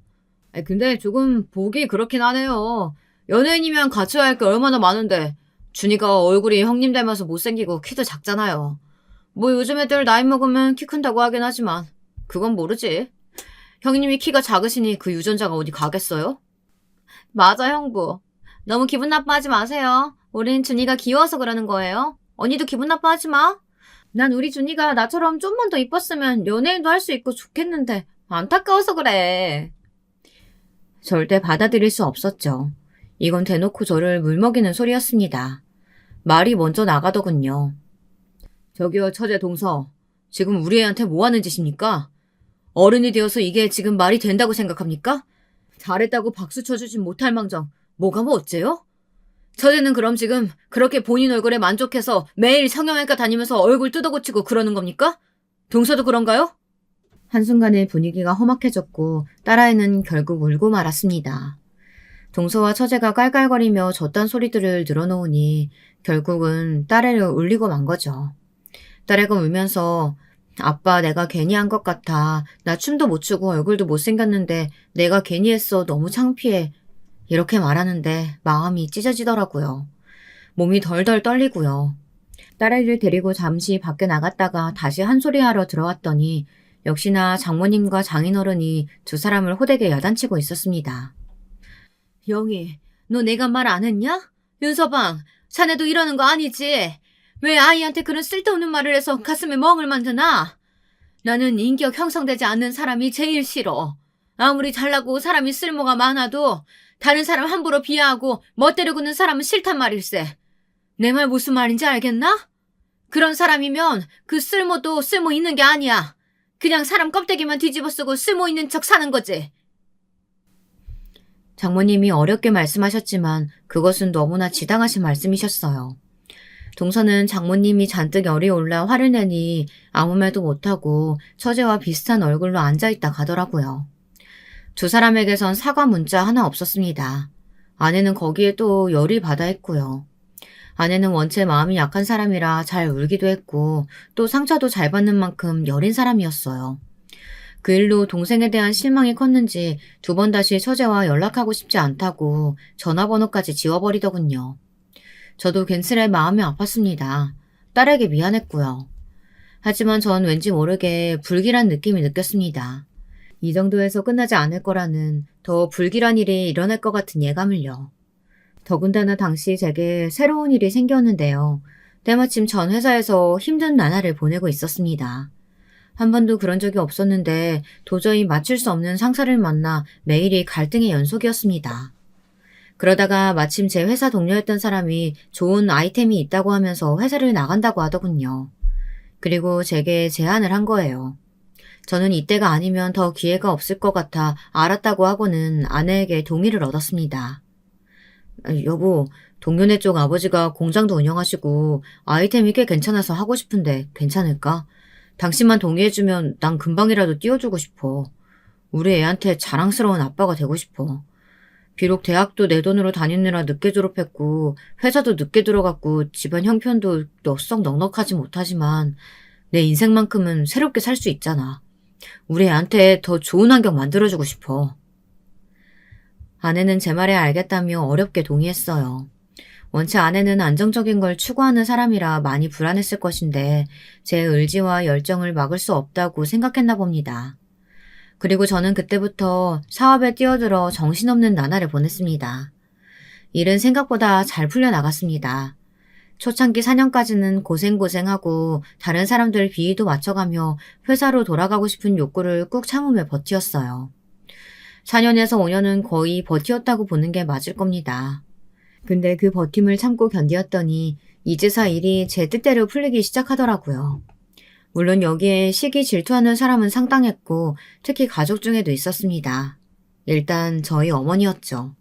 근데 조금 보기 그렇긴 하네요. 연예인이면 갖춰야 할 게 얼마나 많은데 준이가 얼굴이 형님 닮아서 못생기고 키도 작잖아요. 뭐 요즘 애들 나이 먹으면 키 큰다고 하긴 하지만 그건 모르지. 형님이 키가 작으시니 그 유전자가 어디 가겠어요? 맞아 형부. 너무 기분 나빠하지 마세요. 우린 준이가 귀여워서 그러는 거예요. 언니도 기분 나빠하지 마. 난 우리 준이가 나처럼 좀만 더 이뻤으면 연예인도 할 수 있고 좋겠는데 안타까워서 그래. 절대 받아들일 수 없었죠. 이건 대놓고 저를 물먹이는 소리였습니다. 말이 먼저 나가더군요. 저기요 처제 동서. 지금 우리 애한테 뭐 하는 짓입니까? 어른이 되어서 이게 지금 말이 된다고 생각합니까? 잘했다고 박수 쳐주진 못할 망정 뭐가 뭐 어째요? 처제는 그럼 지금 그렇게 본인 얼굴에 만족해서 매일 성형외과 다니면서 얼굴 뜯어고치고 그러는 겁니까? 동서도 그런가요? 한순간에 분위기가 험악해졌고 딸아이는 결국 울고 말았습니다. 동서와 처제가 깔깔거리며 저딴 소리들을 늘어놓으니 결국은 딸애를 울리고 만 거죠. 딸애가 울면서 아빠 내가 괜히 한 것 같아. 나 춤도 못 추고 얼굴도 못생겼는데 내가 괜히 했어. 너무 창피해. 이렇게 말하는데 마음이 찢어지더라고요. 몸이 덜덜 떨리고요. 딸아이를 데리고 잠시 밖에 나갔다가 다시 한 소리 하러 들어왔더니 역시나 장모님과 장인어른이 두 사람을 호되게 야단치고 있었습니다. 영희, 너 내가 말 안 했냐? 윤서방, 자네도 이러는 거 아니지? 왜 아이한테 그런 쓸데없는 말을 해서 가슴에 멍을 만드나? 나는 인격 형성되지 않는 사람이 제일 싫어. 아무리 잘나고 사람이 쓸모가 많아도 다른 사람 함부로 비하하고 멋대로 구는 사람은 싫단 말일세. 내 말 무슨 말인지 알겠나? 그런 사람이면 그 쓸모도 쓸모 있는 게 아니야. 그냥 사람 껍데기만 뒤집어 쓰고 쓸모 있는 척 사는 거지. 장모님이 어렵게 말씀하셨지만 그것은 너무나 지당하신 말씀이셨어요. 동서는 장모님이 잔뜩 열이 올라 화를 내니 아무 말도 못하고 처제와 비슷한 얼굴로 앉아있다 가더라고요. 두 사람에게선 사과 문자 하나 없었습니다. 아내는 거기에 또 열이 받아 했고요. 아내는 원체 마음이 약한 사람이라 잘 울기도 했고 또 상처도 잘 받는 만큼 여린 사람이었어요. 그 일로 동생에 대한 실망이 컸는지 두 번 다시 처제와 연락하고 싶지 않다고 전화번호까지 지워버리더군요. 저도 괜스레 마음이 아팠습니다. 딸에게 미안했고요. 하지만 전 왠지 모르게 불길한 느낌이 느꼈습니다. 이 정도에서 끝나지 않을 거라는 더 불길한 일이 일어날 것 같은 예감을요. 더군다나 당시 제게 새로운 일이 생겼는데요. 때마침 전 회사에서 힘든 나날을 보내고 있었습니다. 한 번도 그런 적이 없었는데 도저히 맞출 수 없는 상사를 만나 매일이 갈등의 연속이었습니다. 그러다가 마침 제 회사 동료였던 사람이 좋은 아이템이 있다고 하면서 회사를 나간다고 하더군요. 그리고 제게 제안을 한 거예요. 저는 이때가 아니면 더 기회가 없을 것 같아 알았다고 하고는 아내에게 동의를 얻었습니다. 여보, 동료네 쪽 아버지가 공장도 운영하시고 아이템이 꽤 괜찮아서 하고 싶은데 괜찮을까? 당신만 동의해주면 난 금방이라도 띄워주고 싶어. 우리 애한테 자랑스러운 아빠가 되고 싶어. 비록 대학도 내 돈으로 다니느라 늦게 졸업했고 회사도 늦게 들어갔고 집안 형편도 썩 넉넉하지 못하지만 내 인생만큼은 새롭게 살 수 있잖아. 우리 애한테 더 좋은 환경 만들어주고 싶어. 아내는 제 말에 알겠다며 어렵게 동의했어요. 원체 아내는 안정적인 걸 추구하는 사람이라 많이 불안했을 것인데 제 의지와 열정을 막을 수 없다고 생각했나 봅니다. 그리고 저는 그때부터 사업에 뛰어들어 정신없는 나날을 보냈습니다. 일은 생각보다 잘 풀려나갔습니다. 초창기 4년까지는 고생하고 다른 사람들 비위도 맞춰가며 회사로 돌아가고 싶은 욕구를 꾹 참으며 버티었어요. 4년에서 5년은 거의 버티었다고 보는 게 맞을 겁니다. 근데 그 버팀을 참고 견디었더니 이제서 일이 제 뜻대로 풀리기 시작하더라고요. 물론 여기에 시기 질투하는 사람은 상당했고 특히 가족 중에도 있었습니다. 일단 저희 어머니였죠.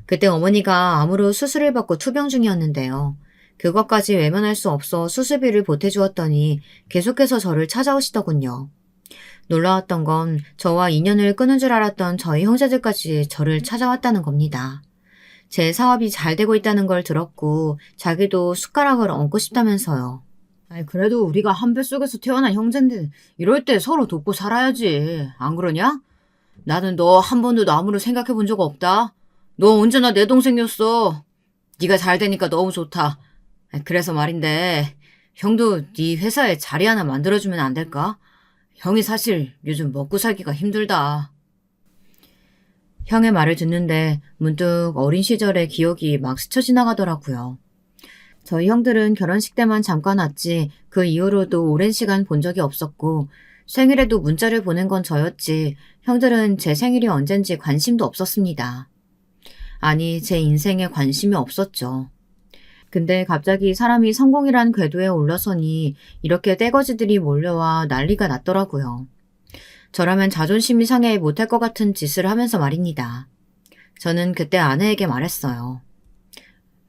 그때 어머니가 암으로 수술을 받고 투병 중이었는데요. 그것까지 외면할 수 없어 수술비를 보태주었더니 계속해서 저를 찾아오시더군요. 놀라웠던 건 저와 인연을 끊은 줄 알았던 저희 형제들까지 저를 찾아왔다는 겁니다. 제 사업이 잘 되고 있다는 걸 들었고 자기도 숟가락을 얹고 싶다면서요. 그래도 우리가 한 뱃속에서 태어난 형제인데 이럴 때 서로 돕고 살아야지. 안 그러냐? 나는 너 한 번도 남으로 생각해 본 적 없다. 너 언제나 내 동생이었어. 네가 잘 되니까 너무 좋다. 그래서 말인데 형도 네 회사에 자리 하나 만들어주면 안 될까? 형이 사실 요즘 먹고 살기가 힘들다. 형의 말을 듣는데 문득 어린 시절의 기억이 막 스쳐 지나가더라고요. 저희 형들은 결혼식 때만 잠깐 왔지 그 이후로도 오랜 시간 본 적이 없었고 생일에도 문자를 보낸 건 저였지 형들은 제 생일이 언젠지 관심도 없었습니다. 아니, 제 인생에 관심이 없었죠. 근데 갑자기 사람이 성공이란 궤도에 올라서니 이렇게 떼거지들이 몰려와 난리가 났더라고요. 저라면 자존심이 상해 못할 것 같은 짓을 하면서 말입니다. 저는 그때 아내에게 말했어요.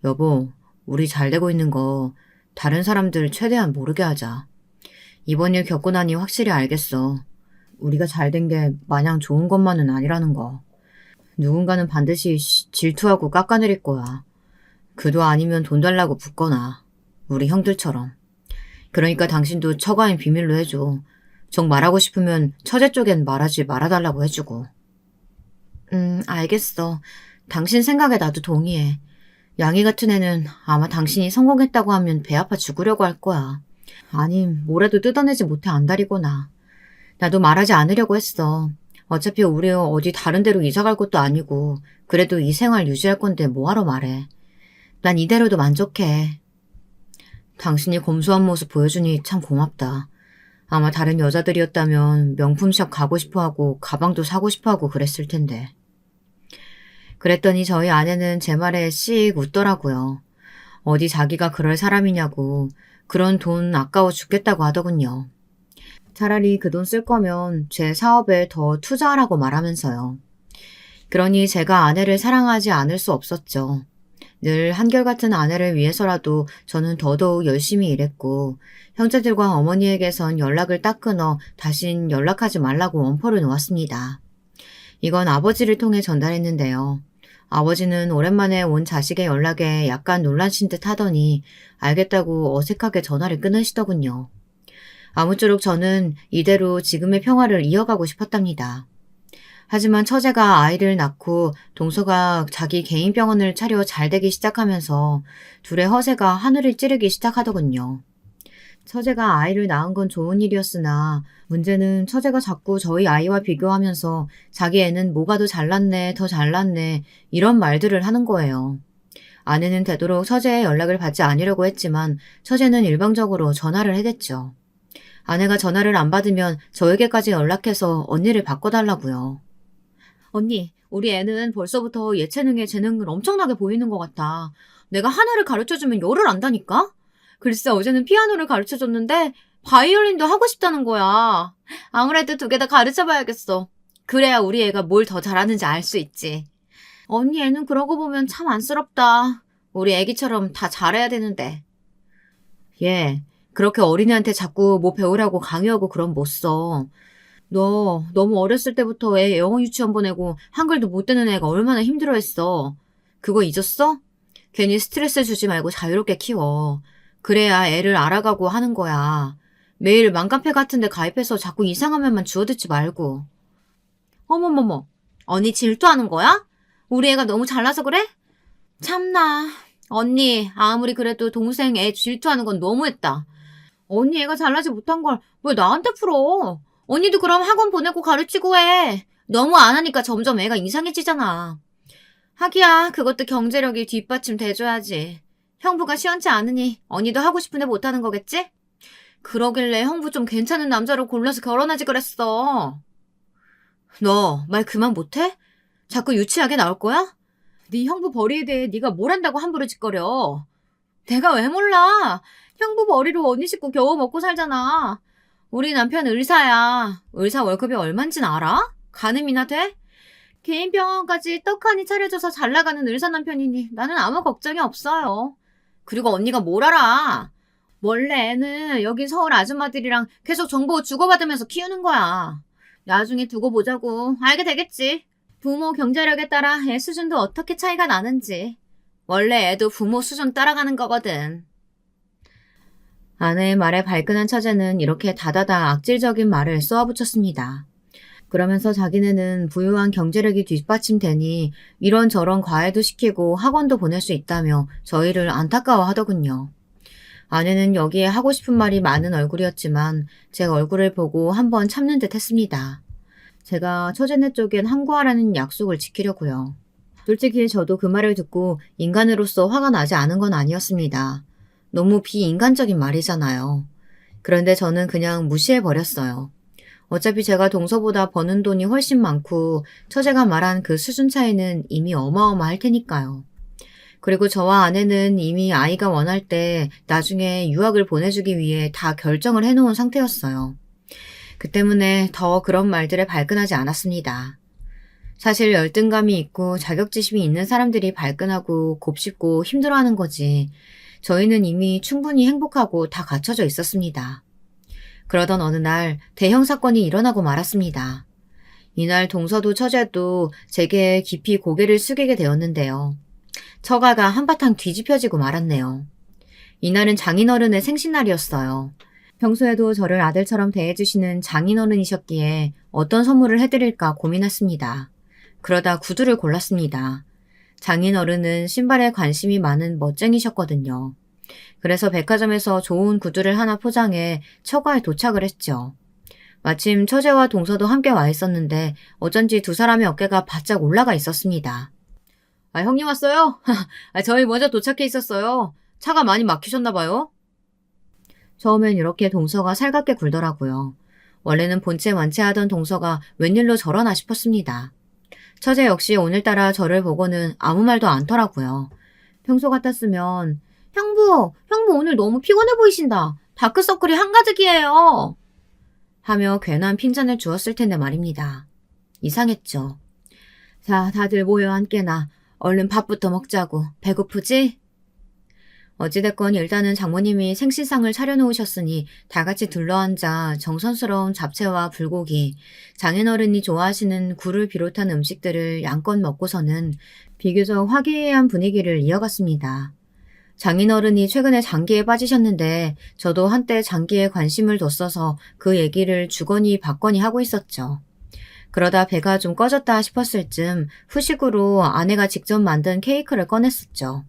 여보, 우리 잘 되고 있는 거 다른 사람들 최대한 모르게 하자. 이번 일 겪고 나니 확실히 알겠어. 우리가 잘 된 게 마냥 좋은 것만은 아니라는 거. 누군가는 반드시 질투하고 깎아내릴 거야. 그도 아니면 돈 달라고 붙거나 우리 형들처럼. 그러니까 당신도 처가인 비밀로 해줘. 정 말하고 싶으면 처제 쪽엔 말하지 말아달라고 해주고. 알겠어. 당신 생각에 나도 동의해. 양이 같은 애는 아마 당신이 성공했다고 하면 배 아파 죽으려고 할 거야. 아님 뭐라도 뜯어내지 못해 안달이거나. 나도 말하지 않으려고 했어. 어차피 우리 어디 다른 데로 이사 갈 것도 아니고 그래도 이 생활 유지할 건데 뭐하러 말해. 난 이대로도 만족해. 당신이 검소한 모습 보여주니 참 고맙다. 아마 다른 여자들이었다면 명품샵 가고 싶어하고 가방도 사고 싶어하고 그랬을 텐데. 그랬더니 저희 아내는 제 말에 씩 웃더라고요. 어디 자기가 그럴 사람이냐고, 그런 돈 아까워 죽겠다고 하더군요. 차라리 그 돈 쓸 거면 제 사업에 더 투자하라고 말하면서요. 그러니 제가 아내를 사랑하지 않을 수 없었죠. 늘 한결같은 아내를 위해서라도 저는 더더욱 열심히 일했고, 형제들과 어머니에게선 연락을 딱 끊어 다신 연락하지 말라고 원포를 놓았습니다. 이건 아버지를 통해 전달했는데요. 아버지는 오랜만에 온 자식의 연락에 약간 놀라신 듯 하더니 알겠다고 어색하게 전화를 끊으시더군요. 아무쪼록 저는 이대로 지금의 평화를 이어가고 싶었답니다. 하지만 처제가 아이를 낳고 동서가 자기 개인 병원을 차려 잘되기 시작하면서 둘의 허세가 하늘을 찌르기 시작하더군요. 처제가 아이를 낳은 건 좋은 일이었으나 문제는 처제가 자꾸 저희 아이와 비교하면서 자기 애는 뭐가 더 잘났네, 더 잘났네 이런 말들을 하는 거예요. 아내는 되도록 처제의 연락을 받지 않으려고 했지만 처제는 일방적으로 전화를 해댔죠. 아내가 전화를 안 받으면 저에게까지 연락해서 언니를 바꿔달라고요. 언니, 우리 애는 벌써부터 예체능에 재능을 엄청나게 보이는 것 같아. 내가 하나를 가르쳐주면 열을 안다니까? 글쎄 어제는 피아노를 가르쳐줬는데 바이올린도 하고 싶다는 거야. 아무래도 두 개 다 가르쳐봐야겠어. 그래야 우리 애가 뭘 더 잘하는지 알 수 있지. 언니 애는 그러고 보면 참 안쓰럽다. 우리 애기처럼 다 잘해야 되는데. 얘, 그렇게 어린애한테 자꾸 뭐 배우라고 강요하고 그럼 못 써. 너 너무 어렸을 때부터 애 영어 유치원 보내고 한글도 못 되는 애가 얼마나 힘들어했어. 그거 잊었어? 괜히 스트레스 주지 말고 자유롭게 키워. 그래야 애를 알아가고 하는 거야. 매일 맘카페 같은 데 가입해서 자꾸 이상한 말만 주워듣지 말고. 어머머머, 언니 질투하는 거야? 우리 애가 너무 잘나서 그래? 참나, 언니 아무리 그래도 동생 애 질투하는 건 너무했다. 언니 애가 잘나지 못한 걸 왜 나한테 풀어? 언니도 그럼 학원 보내고 가르치고 해. 너무 안 하니까 점점 애가 이상해지잖아. 하기야 그것도 경제력이 뒷받침 돼줘야지. 형부가 시원치 않으니 언니도 하고 싶은데 못하는 거겠지? 그러길래 형부 좀 괜찮은 남자로 골라서 결혼하지 그랬어. 너 말 그만 못해? 자꾸 유치하게 나올 거야? 네 형부 벌이에 대해 네가 뭘 안다고 함부로 짓거려. 내가 왜 몰라. 형부 벌이로 언니 식구 겨우 먹고 살잖아. 우리 남편 의사야. 의사 월급이 얼만진 알아? 가늠이나 돼? 개인 병원까지 떡하니 차려줘서 잘 나가는 의사 남편이니 나는 아무 걱정이 없어요. 그리고 언니가 뭘 알아? 원래 애는 여기 서울 아줌마들이랑 계속 정보 주고받으면서 키우는 거야. 나중에 두고 보자고. 알게 되겠지. 부모 경제력에 따라 애 수준도 어떻게 차이가 나는지. 원래 애도 부모 수준 따라가는 거거든. 아내의 말에 발끈한 처제는 이렇게 다다다 악질적인 말을 쏘아붙였습니다. 그러면서 자기네는 부유한 경제력이 뒷받침되니 이런저런 과외도 시키고 학원도 보낼 수 있다며 저희를 안타까워하더군요. 아내는 여기에 하고 싶은 말이 많은 얼굴이었지만 제 얼굴을 보고 한번 참는 듯 했습니다. 제가 처제네 쪽엔 항구하라는 약속을 지키려고요. 솔직히 저도 그 말을 듣고 인간으로서 화가 나지 않은 건 아니었습니다. 너무 비인간적인 말이잖아요. 그런데 저는 그냥 무시해버렸어요. 어차피 제가 동서보다 버는 돈이 훨씬 많고 처제가 말한 그 수준 차이는 이미 어마어마할 테니까요. 그리고 저와 아내는 이미 아이가 원할 때 나중에 유학을 보내주기 위해 다 결정을 해놓은 상태였어요. 그 때문에 더 그런 말들에 발끈하지 않았습니다. 사실 열등감이 있고 자격지심이 있는 사람들이 발끈하고 곱씹고 힘들어하는 거지. 저희는 이미 충분히 행복하고 다 갖춰져 있었습니다. 그러던 어느 날 대형 사건이 일어나고 말았습니다. 이날 동서도 처제도 제게 깊이 고개를 숙이게 되었는데요. 처가가 한바탕 뒤집혀지고 말았네요. 이날은 장인어른의 생신날이었어요. 평소에도 저를 아들처럼 대해주시는 장인어른이셨기에 어떤 선물을 해드릴까 고민했습니다. 그러다 구두를 골랐습니다. 장인어른은 신발에 관심이 많은 멋쟁이셨거든요. 그래서 백화점에서 좋은 구두를 하나 포장해 처가에 도착을 했죠. 마침 처제와 동서도 함께 와 있었는데 어쩐지 두 사람의 어깨가 바짝 올라가 있었습니다. 아, 형님 왔어요? 저희 먼저 도착해 있었어요. 차가 많이 막히셨나 봐요. 처음엔 이렇게 동서가 살갑게 굴더라고요. 원래는 본체 완체하던 동서가 웬일로 저러나 싶었습니다. 처제 역시 오늘따라 저를 보고는 아무 말도 않더라고요. 평소 같았으면 형부 오늘 너무 피곤해 보이신다. 다크서클이 한가득이에요. 하며 괜한 핀잔을 주었을 텐데 말입니다. 이상했죠. 자, 다들 모여 앉게나. 얼른 밥부터 먹자고. 배고프지? 어찌됐건 일단은 장모님이 생신상을 차려놓으셨으니 다 같이 둘러앉아 정성스러운 잡채와 불고기, 장인어른이 좋아하시는 굴을 비롯한 음식들을 양껏 먹고서는 비교적 화기애애한 분위기를 이어갔습니다. 장인어른이 최근에 장기에 빠지셨는데 저도 한때 장기에 관심을 뒀어서 그 얘기를 주거니 받거니 하고 있었죠. 그러다 배가 좀 꺼졌다 싶었을 즈음 후식으로 아내가 직접 만든 케이크를 꺼냈었죠.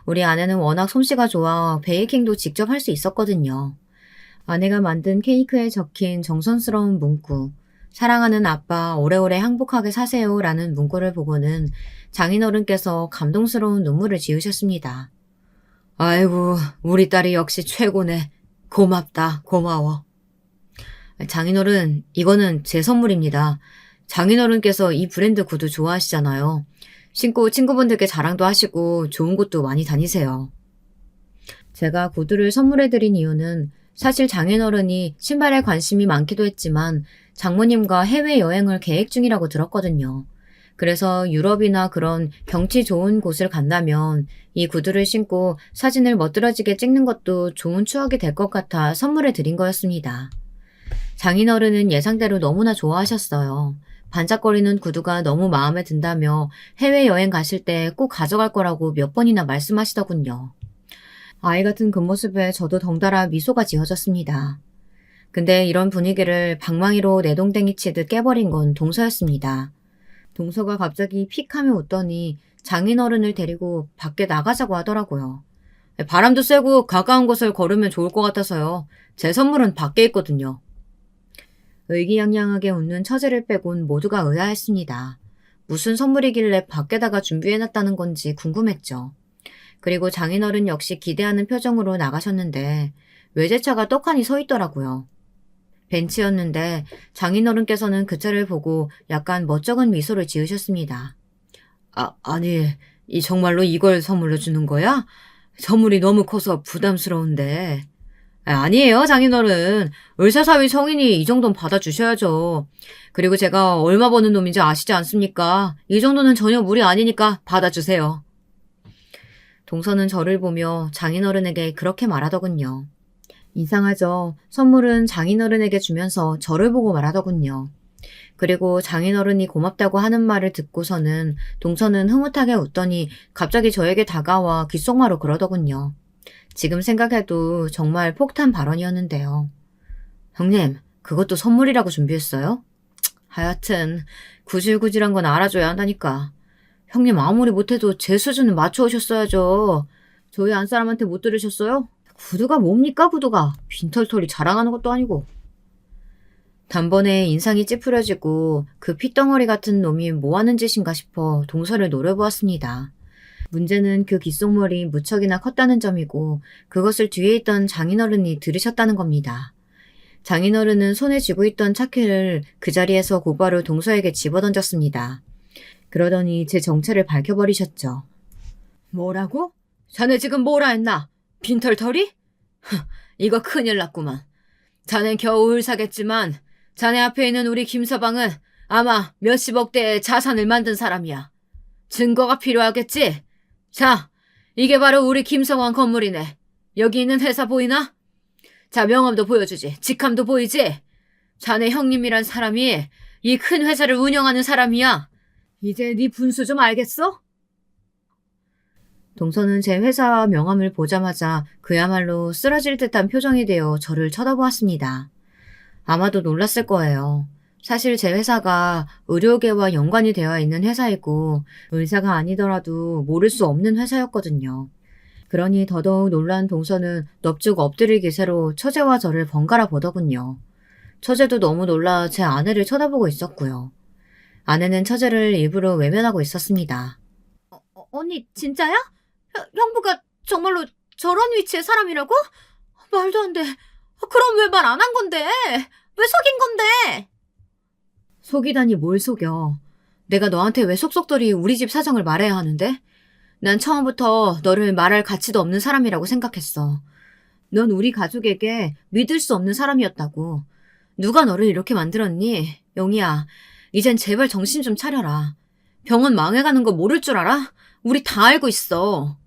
우리 아내는 워낙 솜씨가 좋아 베이킹도 직접 할 수 있었거든요. 아내가 만든 케이크에 적힌 정성스러운 문구, 사랑하는 아빠 오래오래 행복하게 사세요 라는 문구를 보고는 장인어른께서 감동스러운 눈물을 지으셨습니다. 아이고, 우리 딸이 역시 최고네. 고맙다, 고마워. 장인어른, 이거는 제 선물입니다. 장인어른께서 이 브랜드 구두 좋아하시잖아요. 신고 친구분들께 자랑도 하시고 좋은 곳도 많이 다니세요. 제가 구두를 선물해드린 이유는 사실 장인어른이 신발에 관심이 많기도 했지만 장모님과 해외여행을 계획 중이라고 들었거든요. 그래서 유럽이나 그런 경치 좋은 곳을 간다면 이 구두를 신고 사진을 멋들어지게 찍는 것도 좋은 추억이 될 것 같아 선물해 드린 거였습니다. 장인어른은 예상대로 너무나 좋아하셨어요. 반짝거리는 구두가 너무 마음에 든다며 해외여행 가실 때 꼭 가져갈 거라고 몇 번이나 말씀하시더군요. 아이 같은 그 모습에 저도 덩달아 미소가 지어졌습니다. 근데 이런 분위기를 방망이로 내동댕이 치듯 깨버린 건 동서였습니다. 동서가 갑자기 픽 하며 웃더니 장인어른을 데리고 밖에 나가자고 하더라고요. 바람도 쐬고 가까운 곳을 걸으면 좋을 것 같아서요. 제 선물은 밖에 있거든요. 의기양양하게 웃는 처제를 빼곤 모두가 의아했습니다. 무슨 선물이길래 밖에다가 준비해놨다는 건지 궁금했죠. 그리고 장인어른 역시 기대하는 표정으로 나가셨는데 외제차가 떡하니 서 있더라고요. 벤츠였는데 장인어른께서는 그 차를 보고 약간 멋쩍은 미소를 지으셨습니다. 아니, 정말로 이걸 선물로 주는 거야? 선물이 너무 커서 부담스러운데. 아니에요, 장인어른. 을사사위 성인이 이 정도는 받아주셔야죠. 그리고 제가 얼마 버는 놈인지 아시지 않습니까? 이 정도는 전혀 무리 아니니까 받아주세요. 동서는 저를 보며 장인어른에게 그렇게 말하더군요. 이상하죠. 선물은 장인어른에게 주면서 저를 보고 말하더군요. 그리고 장인어른이 고맙다고 하는 말을 듣고서는 동서는 흐뭇하게 웃더니 갑자기 저에게 다가와 귓속말로 그러더군요. 지금 생각해도 정말 폭탄 발언이었는데요. 형님, 그것도 선물이라고 준비했어요? 하여튼 구질구질한 건 알아줘야 한다니까. 형님 아무리 못해도 제 수준을 맞춰오셨어야죠. 저희 안사람한테 못 들으셨어요? 구두가 뭡니까 구두가. 빈털털이 자랑하는 것도 아니고. 단번에 인상이 찌푸려지고 그 핏덩어리 같은 놈이 뭐하는 짓인가 싶어 동서를 노려보았습니다. 문제는 그 귓속말이 무척이나 컸다는 점이고 그것을 뒤에 있던 장인어른이 들으셨다는 겁니다. 장인어른은 손에 쥐고 있던 차키를 그 자리에서 곧바로 동서에게 집어던졌습니다. 그러더니 제 정체를 밝혀버리셨죠. 뭐라고? 자네 지금 뭐라 했나? 빈털터리? 이거 큰일 났구만. 자넨 겨우 을사겠지만 자네 앞에 있는 우리 김서방은 아마 몇십억대의 자산을 만든 사람이야. 증거가 필요하겠지? 자, 이게 바로 우리 김서방 건물이네. 여기 있는 회사 보이나? 자, 명함도 보여주지. 직함도 보이지? 자네 형님이란 사람이 이 큰 회사를 운영하는 사람이야. 이제 네 분수 좀 알겠어? 동서는 제 회사 명함을 보자마자 그야말로 쓰러질 듯한 표정이 되어 저를 쳐다보았습니다. 아마도 놀랐을 거예요. 사실 제 회사가 의료계와 연관이 되어 있는 회사이고 의사가 아니더라도 모를 수 없는 회사였거든요. 그러니 더더욱 놀란 동서는 넙죽 엎드릴 기세로 처제와 저를 번갈아 보더군요. 처제도 너무 놀라 제 아내를 쳐다보고 있었고요. 아내는 처제를 일부러 외면하고 있었습니다. 언니 진짜야? 형부가 정말로 저런 위치의 사람이라고? 말도 안 돼. 그럼 왜 말 안 한 건데? 왜 속인 건데? 속이다니 뭘 속여. 내가 너한테 왜 속속들이 우리 집 사정을 말해야 하는데? 난 처음부터 너를 말할 가치도 없는 사람이라고 생각했어. 넌 우리 가족에게 믿을 수 없는 사람이었다고. 누가 너를 이렇게 만들었니? 영희야, 이젠 제발 정신 좀 차려라. 병원 망해가는 거 모를 줄 알아? 우리 다 알고 있어.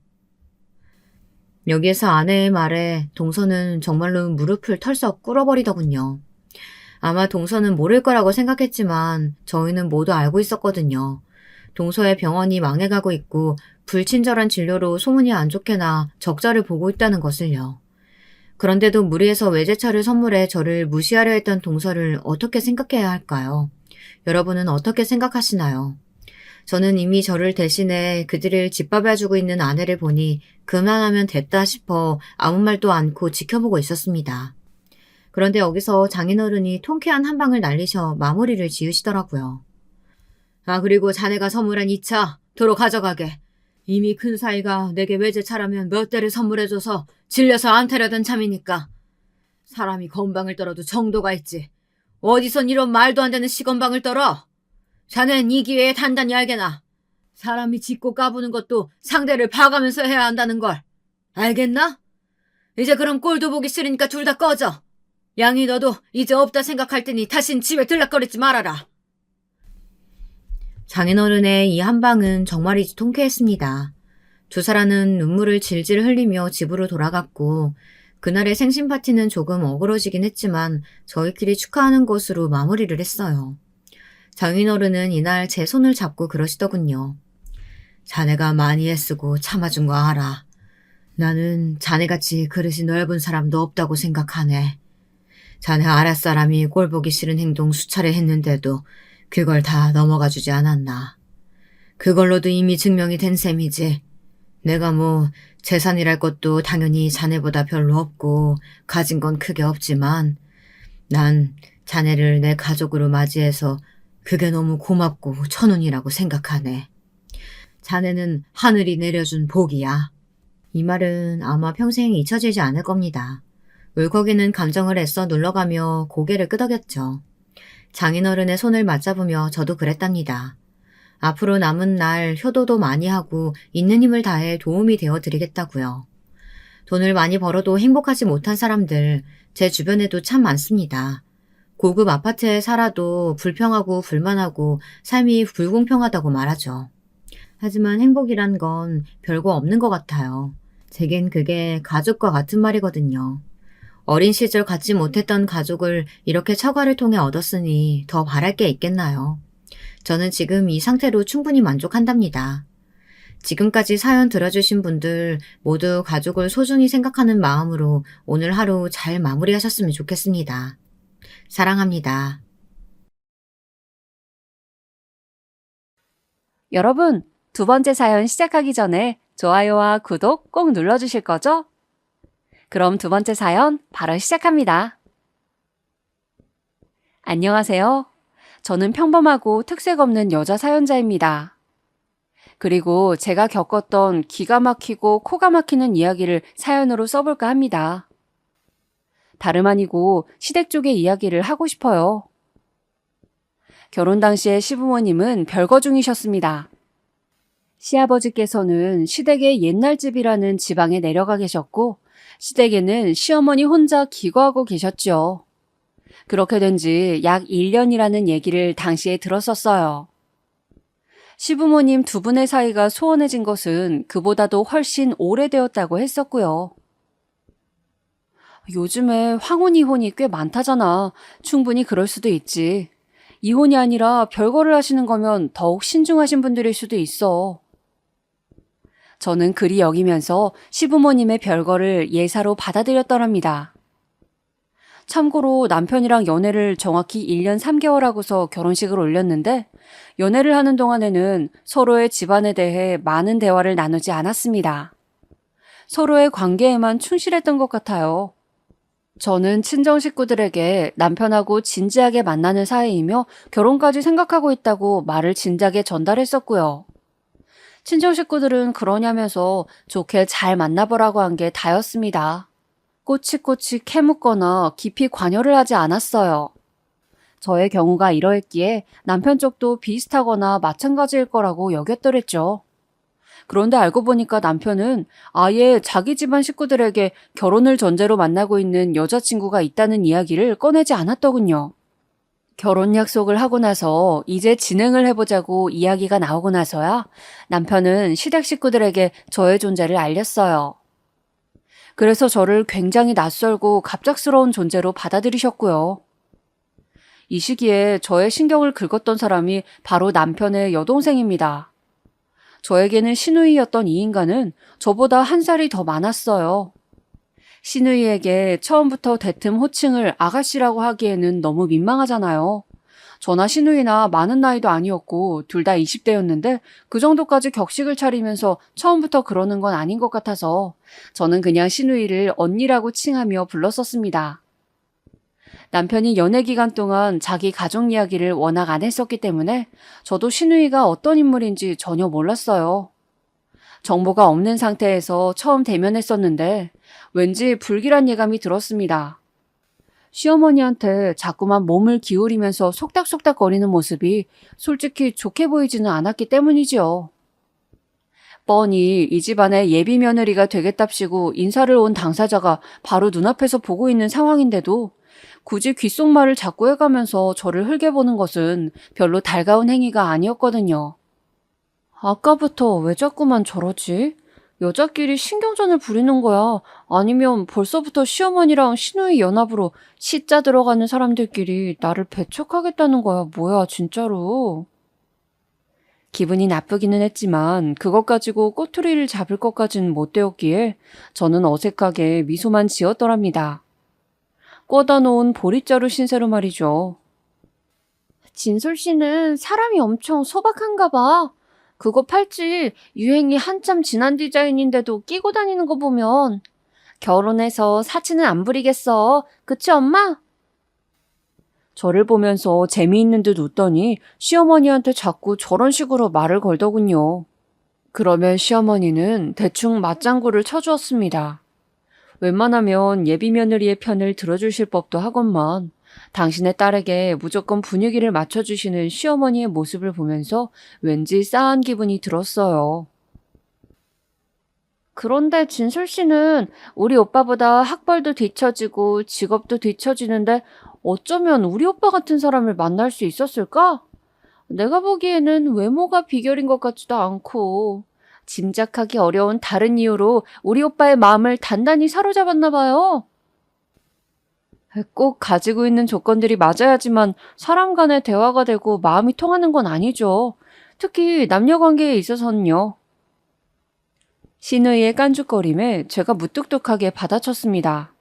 여기에서 아내의 말에 동서는 정말로 무릎을 털썩 꿇어버리더군요. 아마 동서는 모를 거라고 생각했지만 저희는 모두 알고 있었거든요. 동서의 병원이 망해가고 있고 불친절한 진료로 소문이 안 좋게 나 적자를 보고 있다는 것을요. 그런데도 무리해서 외제차를 선물해 저를 무시하려 했던 동서를 어떻게 생각해야 할까요? 여러분은 어떻게 생각하시나요? 저는 이미 저를 대신해 그들을 짓밟아주고 있는 아내를 보니 그만하면 됐다 싶어 아무 말도 않고 지켜보고 있었습니다. 그런데 여기서 장인어른이 통쾌한 한 방을 날리셔 마무리를 지으시더라고요. 아, 그리고 자네가 선물한 이 차 도로 가져가게. 이미 큰 사이가 내게 외제차라면 몇 대를 선물해줘서 질려서 안 타려던 참이니까. 사람이 건방을 떨어도 정도가 있지. 어디선 이런 말도 안 되는 시건방을 떨어? 자넨 이 기회에 단단히 알게나. 사람이 짖고 까부는 것도 상대를 봐가면서 해야 한다는 걸. 알겠나? 이제 그럼 꼴도 보기 싫으니까 둘 다 꺼져. 양이 너도 이제 없다 생각할 테니 다신 집에 들락거리지 말아라. 장인어른의 이 한방은 정말이지 통쾌했습니다. 두 사람은 눈물을 질질 흘리며 집으로 돌아갔고 그날의 생신 파티는 조금 어그러지긴 했지만 저희끼리 축하하는 것으로 마무리를 했어요. 장인어른은 이날 제 손을 잡고 그러시더군요. 자네가 많이 애쓰고 참아준 거 알아. 나는 자네같이 그릇이 넓은 사람도 없다고 생각하네. 자네 아랫사람이 꼴보기 싫은 행동 수차례 했는데도 그걸 다 넘어가 주지 않았나. 그걸로도 이미 증명이 된 셈이지. 내가 뭐 재산이랄 것도 당연히 자네보다 별로 없고 가진 건 크게 없지만 난 자네를 내 가족으로 맞이해서 그게 너무 고맙고 천운이라고 생각하네. 자네는 하늘이 내려준 복이야. 이 말은 아마 평생 잊혀지지 않을 겁니다. 울컥이는 감정을 애써 눌러가며 고개를 끄덕였죠. 장인어른의 손을 맞잡으며 저도 그랬답니다. 앞으로 남은 날 효도도 많이 하고 있는 힘을 다해 도움이 되어드리겠다고요. 돈을 많이 벌어도 행복하지 못한 사람들 제 주변에도 참 많습니다. 고급 아파트에 살아도 불평하고 불만하고 삶이 불공평하다고 말하죠. 하지만 행복이란 건 별거 없는 것 같아요. 제겐 그게 가족과 같은 말이거든요. 어린 시절 갖지 못했던 가족을 이렇게 처가를 통해 얻었으니 더 바랄 게 있겠나요? 저는 지금 이 상태로 충분히 만족한답니다. 지금까지 사연 들어주신 분들 모두 가족을 소중히 생각하는 마음으로 오늘 하루 잘 마무리하셨으면 좋겠습니다. 사랑합니다. 여러분, 두 번째 사연 시작하기 전에 좋아요와 구독 꼭 눌러주실 거죠? 그럼 두 번째 사연 바로 시작합니다. 안녕하세요. 저는 평범하고 특색 없는 여자 사연자입니다. 그리고 제가 겪었던 기가 막히고 코가 막히는 이야기를 사연으로 써볼까 합니다. 다름 아니고 시댁 쪽의 이야기를 하고 싶어요. 결혼 당시에 시부모님은 별거 중이셨습니다. 시아버지께서는 시댁의 옛날 집이라는 지방에 내려가 계셨고 시댁에는 시어머니 혼자 기거하고 계셨죠. 그렇게 된 지 약 1년이라는 얘기를 당시에 들었었어요. 시부모님 두 분의 사이가 소원해진 것은 그보다도 훨씬 오래되었다고 했었고요. 요즘에 황혼 이혼이 꽤 많다잖아. 충분히 그럴 수도 있지. 이혼이 아니라 별거를 하시는 거면 더욱 신중하신 분들일 수도 있어. 저는 그리 여기면서 시부모님의 별거를 예사로 받아들였더랍니다. 참고로 남편이랑 연애를 정확히 1년 3개월 하고서 결혼식을 올렸는데 연애를 하는 동안에는 서로의 집안에 대해 많은 대화를 나누지 않았습니다. 서로의 관계에만 충실했던 것 같아요. 저는 친정 식구들에게 남편하고 진지하게 만나는 사이이며 결혼까지 생각하고 있다고 말을 진작에 전달했었고요. 친정 식구들은 그러냐면서 좋게 잘 만나보라고 한 게 다였습니다. 꼬치꼬치 캐묻거나 깊이 관여를 하지 않았어요. 저의 경우가 이러했기에 남편 쪽도 비슷하거나 마찬가지일 거라고 여겼더랬죠. 그런데 알고 보니까 남편은 아예 자기 집안 식구들에게 결혼을 전제로 만나고 있는 여자친구가 있다는 이야기를 꺼내지 않았더군요. 결혼 약속을 하고 나서 이제 진행을 해보자고 이야기가 나오고 나서야 남편은 시댁 식구들에게 저의 존재를 알렸어요. 그래서 저를 굉장히 낯설고 갑작스러운 존재로 받아들이셨고요. 이 시기에 저의 신경을 긁었던 사람이 바로 남편의 여동생입니다. 저에게는 시누이였던 이 인간은 저보다 한 살이 더 많았어요. 시누이에게 처음부터 대뜸 호칭을 아가씨라고 하기에는 너무 민망하잖아요. 저나 시누이나 많은 나이도 아니었고 둘 다 20대였는데 그 정도까지 격식을 차리면서 처음부터 그러는 건 아닌 것 같아서 저는 그냥 시누이를 언니라고 칭하며 불렀었습니다. 남편이 연애 기간 동안 자기 가족 이야기를 워낙 안 했었기 때문에 저도 시누이가 어떤 인물인지 전혀 몰랐어요. 정보가 없는 상태에서 처음 대면했었는데 왠지 불길한 예감이 들었습니다. 시어머니한테 자꾸만 몸을 기울이면서 속닥속닥거리는 모습이 솔직히 좋게 보이지는 않았기 때문이지요. 뻔히 이 집안의 예비 며느리가 되겠답시고 인사를 온 당사자가 바로 눈앞에서 보고 있는 상황인데도 굳이 귓속말을 자꾸 해가면서 저를 흘겨보는 것은 별로 달가운 행위가 아니었거든요. 아까부터 왜 자꾸만 저러지? 여자끼리 신경전을 부리는 거야? 아니면 벌써부터 시어머니랑 시누이 연합으로 시자 들어가는 사람들끼리 나를 배척하겠다는 거야? 뭐야, 진짜로? 기분이 나쁘기는 했지만 그것 가지고 꼬투리를 잡을 것까진 못 되었기에 저는 어색하게 미소만 지었더랍니다. 꽂아 놓은 보릿자루 신세로 말이죠. 진솔 씨는 사람이 엄청 소박한가 봐. 그거 팔찌 유행이 한참 지난 디자인인데도 끼고 다니는 거 보면 결혼해서 사치는 안 부리겠어. 그치, 엄마? 저를 보면서 재미있는 듯 웃더니 시어머니한테 자꾸 저런 식으로 말을 걸더군요. 그러면 시어머니는 대충 맞장구를 쳐주었습니다. 웬만하면 예비 며느리의 편을 들어주실 법도 하건만 당신의 딸에게 무조건 분위기를 맞춰주시는 시어머니의 모습을 보면서 왠지 싸한 기분이 들었어요. 그런데 진솔 씨는 우리 오빠보다 학벌도 뒤처지고 직업도 뒤처지는데 어쩌면 우리 오빠 같은 사람을 만날 수 있었을까? 내가 보기에는 외모가 비결인 것 같지도 않고 짐작하기 어려운 다른 이유로 우리 오빠의 마음을 단단히 사로잡았나 봐요. 꼭 가지고 있는 조건들이 맞아야지만 사람 간의 대화가 되고 마음이 통하는 건 아니죠. 특히 남녀 관계에 있어서는요. 시누이의 깐죽거림에 제가 무뚝뚝하게 받아쳤습니다.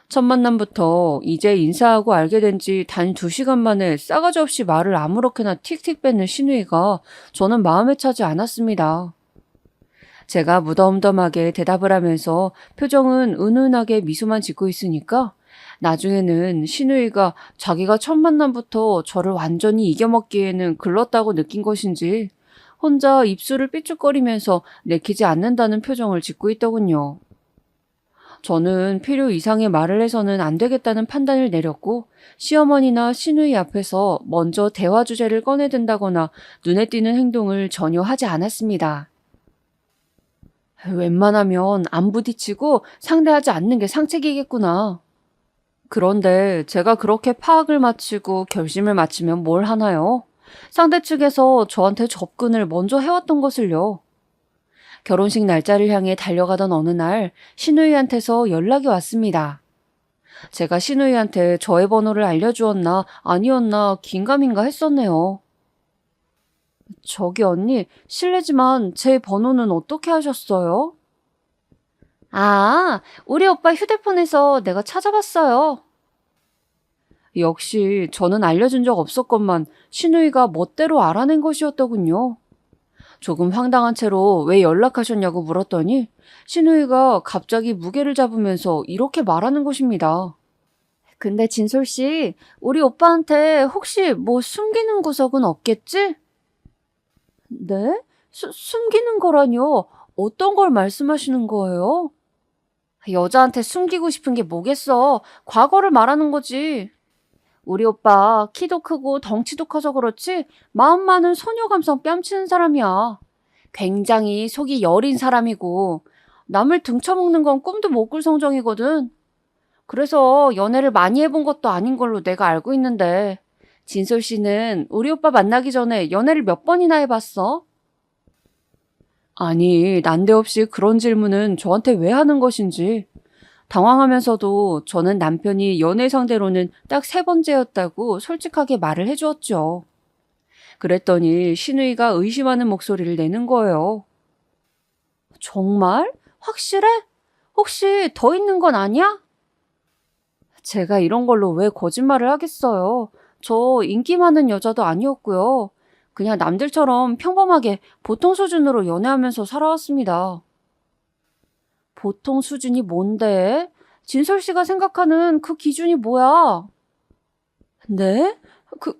첫 만남부터 이제 인사하고 알게 된 지 단 2시간 만에 싸가지 없이 말을 아무렇게나 틱틱 뱉는 시누이가 저는 마음에 차지 않았습니다. 제가 무덤덤하게 대답을 하면서 표정은 은은하게 미소만 짓고 있으니까 나중에는 시누이가 자기가 첫 만남부터 저를 완전히 이겨먹기에는 글렀다고 느낀 것인지 혼자 입술을 삐죽거리면서 내키지 않는다는 표정을 짓고 있더군요. 저는 필요 이상의 말을 해서는 안 되겠다는 판단을 내렸고 시어머니나 시누이 앞에서 먼저 대화 주제를 꺼내든다거나 눈에 띄는 행동을 전혀 하지 않았습니다. 웬만하면 안 부딪히고 상대하지 않는 게 상책이겠구나. 그런데 제가 그렇게 파악을 마치고 결심을 마치면 뭘 하나요? 상대 측에서 저한테 접근을 먼저 해왔던 것을요. 결혼식 날짜를 향해 달려가던 어느 날 시누이한테서 연락이 왔습니다. 제가 시누이한테 저의 번호를 알려주었나 아니었나 긴가민가 했었네요. 저기 언니, 실례지만 제 번호는 어떻게 하셨어요? 아, 우리 오빠 휴대폰에서 내가 찾아봤어요. 역시 저는 알려준 적 없었건만 시누이가 멋대로 알아낸 것이었더군요. 조금 황당한 채로 왜 연락하셨냐고 물었더니 시누이가 갑자기 무게를 잡으면서 이렇게 말하는 것입니다. 근데 진솔 씨, 우리 오빠한테 혹시 뭐 숨기는 구석은 없겠지? 네? 숨기는 거라뇨? 어떤 걸 말씀하시는 거예요? 여자한테 숨기고 싶은 게 뭐겠어. 과거를 말하는 거지. 우리 오빠 키도 크고 덩치도 커서 그렇지 마음 많은 소녀 감성 뺨치는 사람이야. 굉장히 속이 여린 사람이고 남을 등쳐먹는 건 꿈도 못 꿀 성정이거든. 그래서 연애를 많이 해본 것도 아닌 걸로 내가 알고 있는데 진솔 씨는 우리 오빠 만나기 전에 연애를 몇 번이나 해봤어? 아니, 난데없이 그런 질문은 저한테 왜 하는 것인지. 당황하면서도 저는 남편이 연애 상대로는 딱 3번째였다고 솔직하게 말을 해주었죠. 그랬더니 신우이가 의심하는 목소리를 내는 거예요. 정말? 확실해? 혹시 더 있는 건 아니야? 제가 이런 걸로 왜 거짓말을 하겠어요. 저 인기 많은 여자도 아니었고요. 그냥 남들처럼 평범하게 보통 수준으로 연애하면서 살아왔습니다. 보통 수준이 뭔데? 진솔 씨가 생각하는 그 기준이 뭐야? 네?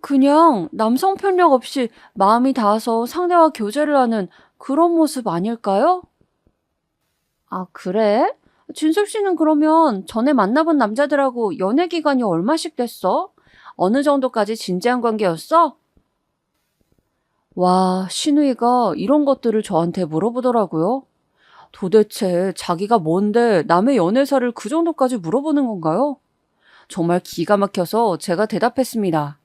그냥 남성 편력 없이 마음이 닿아서 상대와 교제를 하는 그런 모습 아닐까요? 아, 그래? 진솔 씨는 그러면 전에 만나본 남자들하고 연애 기간이 얼마씩 됐어? 어느 정도까지 진지한 관계였어? 와, 신우이가 이런 것들을 저한테 물어보더라고요. 도대체 자기가 뭔데 남의 연애사를 그 정도까지 물어보는 건가요? 정말 기가 막혀서 제가 대답했습니다.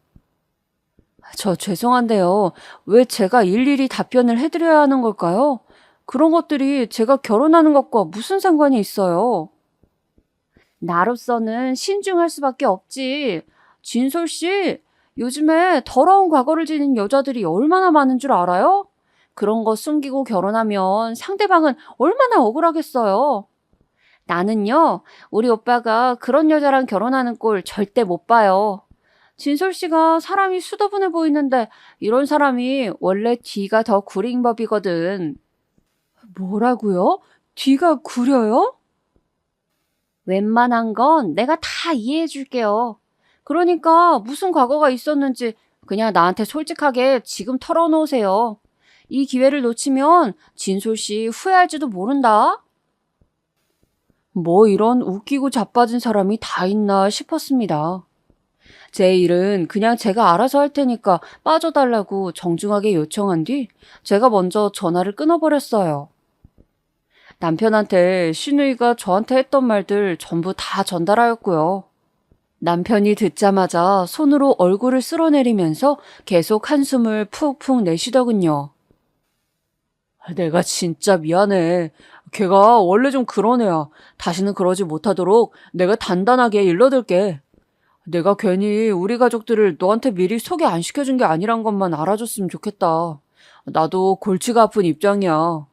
저 죄송한데요. 왜 제가 일일이 답변을 해드려야 하는 걸까요? 그런 것들이 제가 결혼하는 것과 무슨 상관이 있어요? 나로서는 신중할 수밖에 없지. 진솔 씨, 요즘에 더러운 과거를 지닌 여자들이 얼마나 많은 줄 알아요? 그런 거 숨기고 결혼하면 상대방은 얼마나 억울하겠어요. 나는요, 우리 오빠가 그런 여자랑 결혼하는 꼴 절대 못 봐요. 진솔 씨가 사람이 수더분해 보이는데 이런 사람이 원래 뒤가 더 구린 법이거든. 뭐라고요? 뒤가 구려요? 웬만한 건 내가 다 이해해 줄게요. 그러니까 무슨 과거가 있었는지 그냥 나한테 솔직하게 지금 털어놓으세요. 이 기회를 놓치면 진솔 씨 후회할지도 모른다. 뭐 이런 웃기고 자빠진 사람이 다 있나 싶었습니다. 제 일은 그냥 제가 알아서 할 테니까 빠져달라고 정중하게 요청한 뒤 제가 먼저 전화를 끊어버렸어요. 남편한테 신우이가 저한테 했던 말들 전부 다 전달하였고요. 남편이 듣자마자 손으로 얼굴을 쓸어내리면서 계속 한숨을 푹푹 내쉬더군요. 내가 진짜 미안해. 걔가 원래 좀 그런 애야. 다시는 그러지 못하도록 내가 단단하게 일러둘게. 내가 괜히 우리 가족들을 너한테 미리 소개 안 시켜준 게 아니란 것만 알아줬으면 좋겠다. 나도 골치가 아픈 입장이야.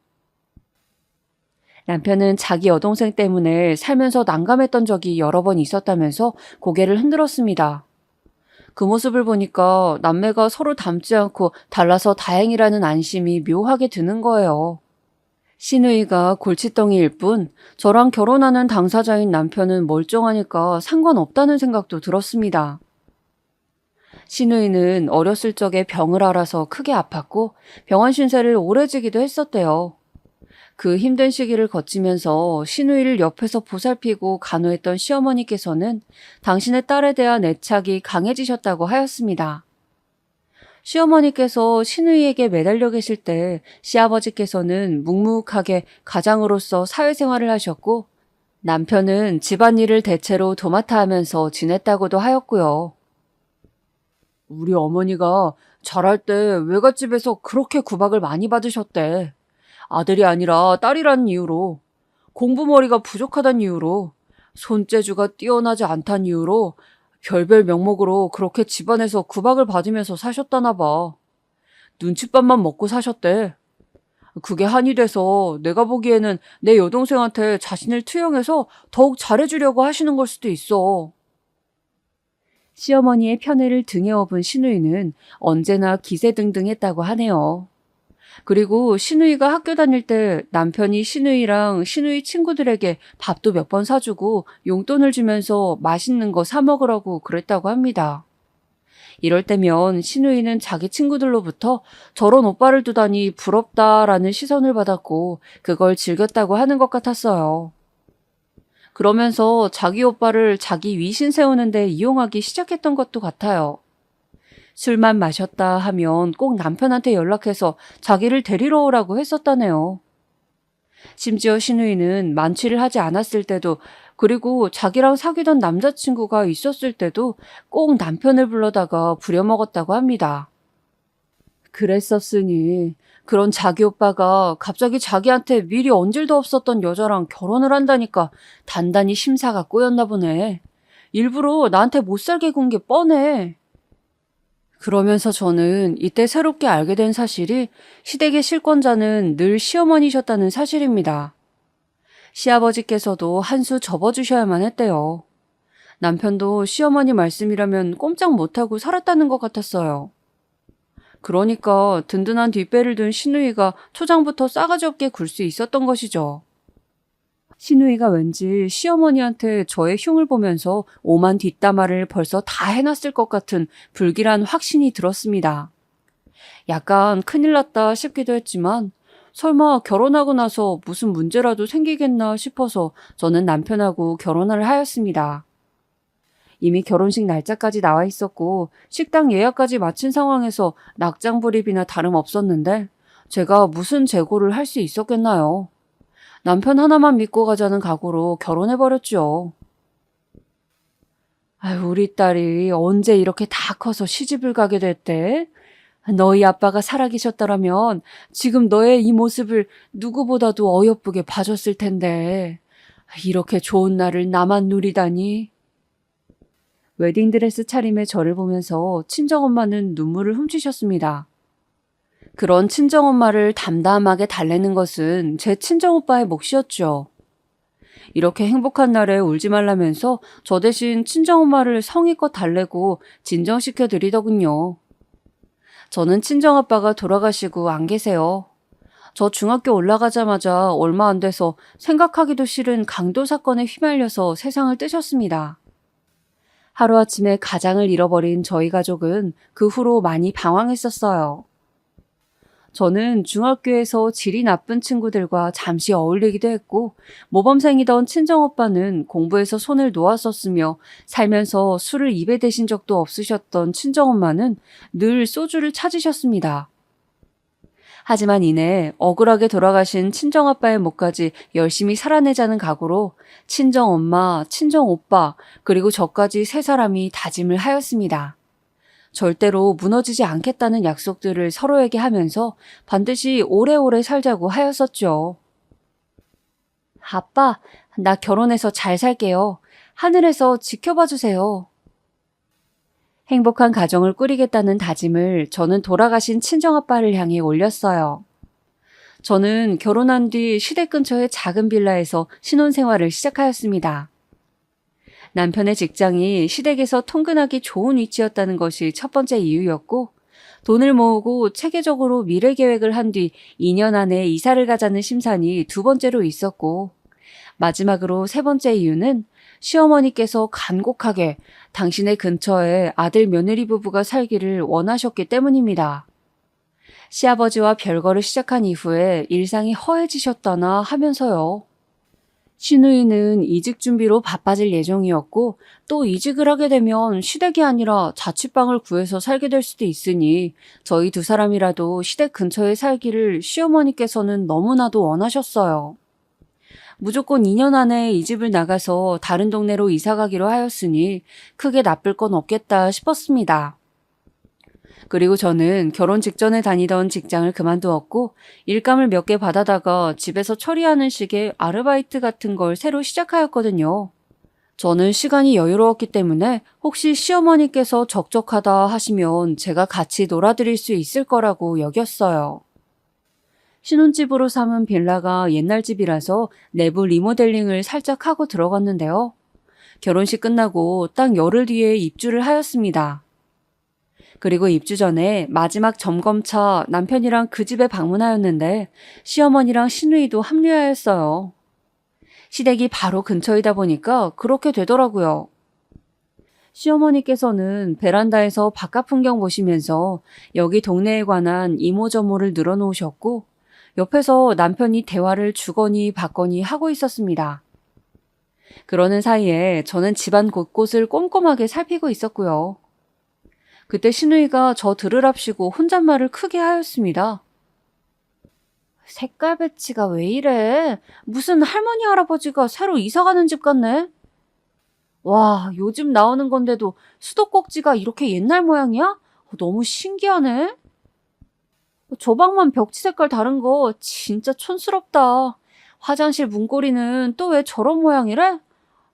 남편은 자기 여동생 때문에 살면서 난감했던 적이 여러 번 있었다면서 고개를 흔들었습니다. 그 모습을 보니까 남매가 서로 닮지 않고 달라서 다행이라는 안심이 묘하게 드는 거예요. 신우이가 골칫덩이일 뿐 저랑 결혼하는 당사자인 남편은 멀쩡하니까 상관없다는 생각도 들었습니다. 신우이는 어렸을 적에 병을 앓아서 크게 아팠고 병원 신세를 오래 지기도 했었대요. 그 힘든 시기를 거치면서 신우이를 옆에서 보살피고 간호했던 시어머니께서는 당신의 딸에 대한 애착이 강해지셨다고 하였습니다. 시어머니께서 신우이에게 매달려 계실 때 시아버지께서는 묵묵하게 가장으로서 사회생활을 하셨고 남편은 집안일을 대체로 도맡아 하면서 지냈다고도 하였고요. 우리 어머니가 자랄 때 외갓집에서 그렇게 구박을 많이 받으셨대. 아들이 아니라 딸이라는 이유로, 공부머리가 부족하다는 이유로, 손재주가 뛰어나지 않다는 이유로 별별 명목으로 그렇게 집안에서 구박을 받으면서 사셨다나 봐. 눈칫밥만 먹고 사셨대. 그게 한이 돼서 내가 보기에는 내 여동생한테 자신을 투영해서 더욱 잘해주려고 하시는 걸 수도 있어. 시어머니의 편애를 등에 업은 신우이는 언제나 기세등등했다고 하네요. 그리고 신우이가 학교 다닐 때 남편이 신우이랑 신우이 친구들에게 밥도 몇 번 사주고 용돈을 주면서 맛있는 거 사 먹으라고 그랬다고 합니다. 이럴 때면 신우이는 자기 친구들로부터 저런 오빠를 두다니 부럽다라는 시선을 받았고 그걸 즐겼다고 하는 것 같았어요. 그러면서 자기 오빠를 자기 위신 세우는데 이용하기 시작했던 것도 같아요. 술만 마셨다 하면 꼭 남편한테 연락해서 자기를 데리러 오라고 했었다네요. 심지어 신우이는 만취를 하지 않았을 때도, 그리고 자기랑 사귀던 남자친구가 있었을 때도 꼭 남편을 불러다가 부려먹었다고 합니다. 그랬었으니 그런 자기 오빠가 갑자기 자기한테 미리 언질도 없었던 여자랑 결혼을 한다니까 단단히 심사가 꼬였나 보네. 일부러 나한테 못 살게 군 게 뻔해. 그러면서 저는 이때 새롭게 알게 된 사실이 시댁의 실권자는 늘 시어머니셨다는 사실입니다. 시아버지께서도 한 수 접어주셔야만 했대요. 남편도 시어머니 말씀이라면 꼼짝 못하고 살았다는 것 같았어요. 그러니까 든든한 뒷배를 둔 시누이가 초장부터 싸가지 없게 굴 수 있었던 것이죠. 시누이가 왠지 시어머니한테 저의 흉을 보면서 오만 뒷담화를 벌써 다 해놨을 것 같은 불길한 확신이 들었습니다. 약간 큰일 났다 싶기도 했지만 설마 결혼하고 나서 무슨 문제라도 생기겠나 싶어서 저는 남편하고 결혼을 하였습니다. 이미 결혼식 날짜까지 나와 있었고 식당 예약까지 마친 상황에서 낙장불입이나 다름없었는데 제가 무슨 재고를 할 수 있었겠나요? 남편 하나만 믿고 가자는 각오로 결혼해버렸죠. 아유, 우리 딸이 언제 이렇게 다 커서 시집을 가게 됐대? 너희 아빠가 살아계셨더라면 지금 너의 이 모습을 누구보다도 어여쁘게 봐줬을 텐데 이렇게 좋은 날을 나만 누리다니. 웨딩드레스 차림의 저를 보면서 친정엄마는 눈물을 훔치셨습니다. 그런 친정엄마를 담담하게 달래는 것은 제 친정오빠의 몫이었죠. 이렇게 행복한 날에 울지 말라면서 저 대신 친정엄마를 성의껏 달래고 진정시켜 드리더군요. 저는 친정아빠가 돌아가시고 안 계세요. 저 중학교 올라가자마자 얼마 안 돼서 생각하기도 싫은 강도 사건에 휘말려서 세상을 뜨셨습니다. 하루아침에 가장을 잃어버린 저희 가족은 그 후로 많이 방황했었어요. 저는 중학교에서 질이 나쁜 친구들과 잠시 어울리기도 했고 모범생이던 친정오빠는 공부에서 손을 놓았었으며 살면서 술을 입에 대신 적도 없으셨던 친정엄마는 늘 소주를 찾으셨습니다. 하지만 이내 억울하게 돌아가신 친정아빠의 몫까지 열심히 살아내자는 각오로 친정엄마, 친정오빠, 그리고 저까지 세 사람이 다짐을 하였습니다. 절대로 무너지지 않겠다는 약속들을 서로에게 하면서 반드시 오래오래 살자고 하였었죠. 아빠, 나 결혼해서 잘 살게요. 하늘에서 지켜봐 주세요. 행복한 가정을 꾸리겠다는 다짐을 저는 돌아가신 친정아빠를 향해 올렸어요. 저는 결혼한 뒤 시댁 근처의 작은 빌라에서 신혼생활을 시작하였습니다. 남편의 직장이 시댁에서 통근하기 좋은 위치였다는 것이 첫 번째 이유였고 돈을 모으고 체계적으로 미래 계획을 한 뒤 2년 안에 이사를 가자는 심산이 두 번째로 있었고 마지막으로 세 번째 이유는 시어머니께서 간곡하게 당신의 근처에 아들 며느리 부부가 살기를 원하셨기 때문입니다. 시아버지와 별거를 시작한 이후에 일상이 허해지셨다나 하면서요. 시누이는 이직 준비로 바빠질 예정이었고 또 이직을 하게 되면 시댁이 아니라 자취방을 구해서 살게 될 수도 있으니 저희 두 사람이라도 시댁 근처에 살기를 시어머니께서는 너무나도 원하셨어요. 무조건 2년 안에 이 집을 나가서 다른 동네로 이사 가기로 하였으니 크게 나쁠 건 없겠다 싶었습니다. 그리고 저는 결혼 직전에 다니던 직장을 그만두었고 일감을 몇 개 받아다가 집에서 처리하는 식의 아르바이트 같은 걸 새로 시작하였거든요. 저는 시간이 여유로웠기 때문에 혹시 시어머니께서 적적하다 하시면 제가 같이 놀아드릴 수 있을 거라고 여겼어요. 신혼집으로 삼은 빌라가 옛날 집이라서 내부 리모델링을 살짝 하고 들어갔는데요. 결혼식 끝나고 딱 열흘 뒤에 입주를 하였습니다. 그리고 입주 전에 마지막 점검차 남편이랑 그 집에 방문하였는데 시어머니랑 시누이도 합류하였어요. 시댁이 바로 근처이다 보니까 그렇게 되더라고요. 시어머니께서는 베란다에서 바깥 풍경 보시면서 여기 동네에 관한 이모저모를 늘어놓으셨고 옆에서 남편이 대화를 주거니 받거니 하고 있었습니다. 그러는 사이에 저는 집안 곳곳을 꼼꼼하게 살피고 있었고요. 그때 신우이가 저 들으랍시고 혼잣말을 크게 하였습니다. 색깔 배치가 왜 이래? 무슨 할머니 할아버지가 새로 이사가는 집 같네? 와, 요즘 나오는 건데도 수도꼭지가 이렇게 옛날 모양이야? 너무 신기하네. 저 방만 벽지 색깔 다른 거 진짜 촌스럽다. 화장실 문고리는 또 왜 저런 모양이래?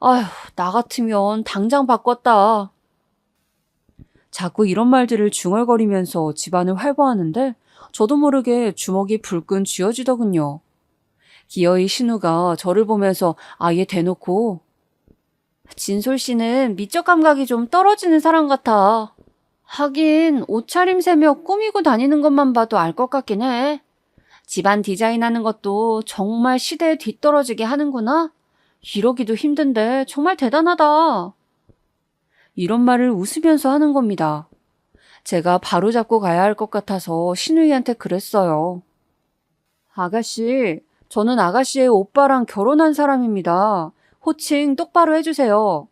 아휴, 나 같으면 당장 바꿨다. 자꾸 이런 말들을 중얼거리면서 집안을 활보하는데 저도 모르게 주먹이 불끈 쥐어지더군요. 기어이 신우가 저를 보면서 아예 대놓고 진솔 씨는 미적 감각이 좀 떨어지는 사람 같아. 하긴 옷차림새며 꾸미고 다니는 것만 봐도 알 것 같긴 해. 집안 디자인하는 것도 정말 시대에 뒤떨어지게 하는구나. 이러기도 힘든데 정말 대단하다. 이런 말을 웃으면서 하는 겁니다. 제가 바로잡고 가야 할 것 같아서 신우이한테 그랬어요. 아가씨, 저는 아가씨의 오빠랑 결혼한 사람입니다. 호칭 똑바로 해주세요.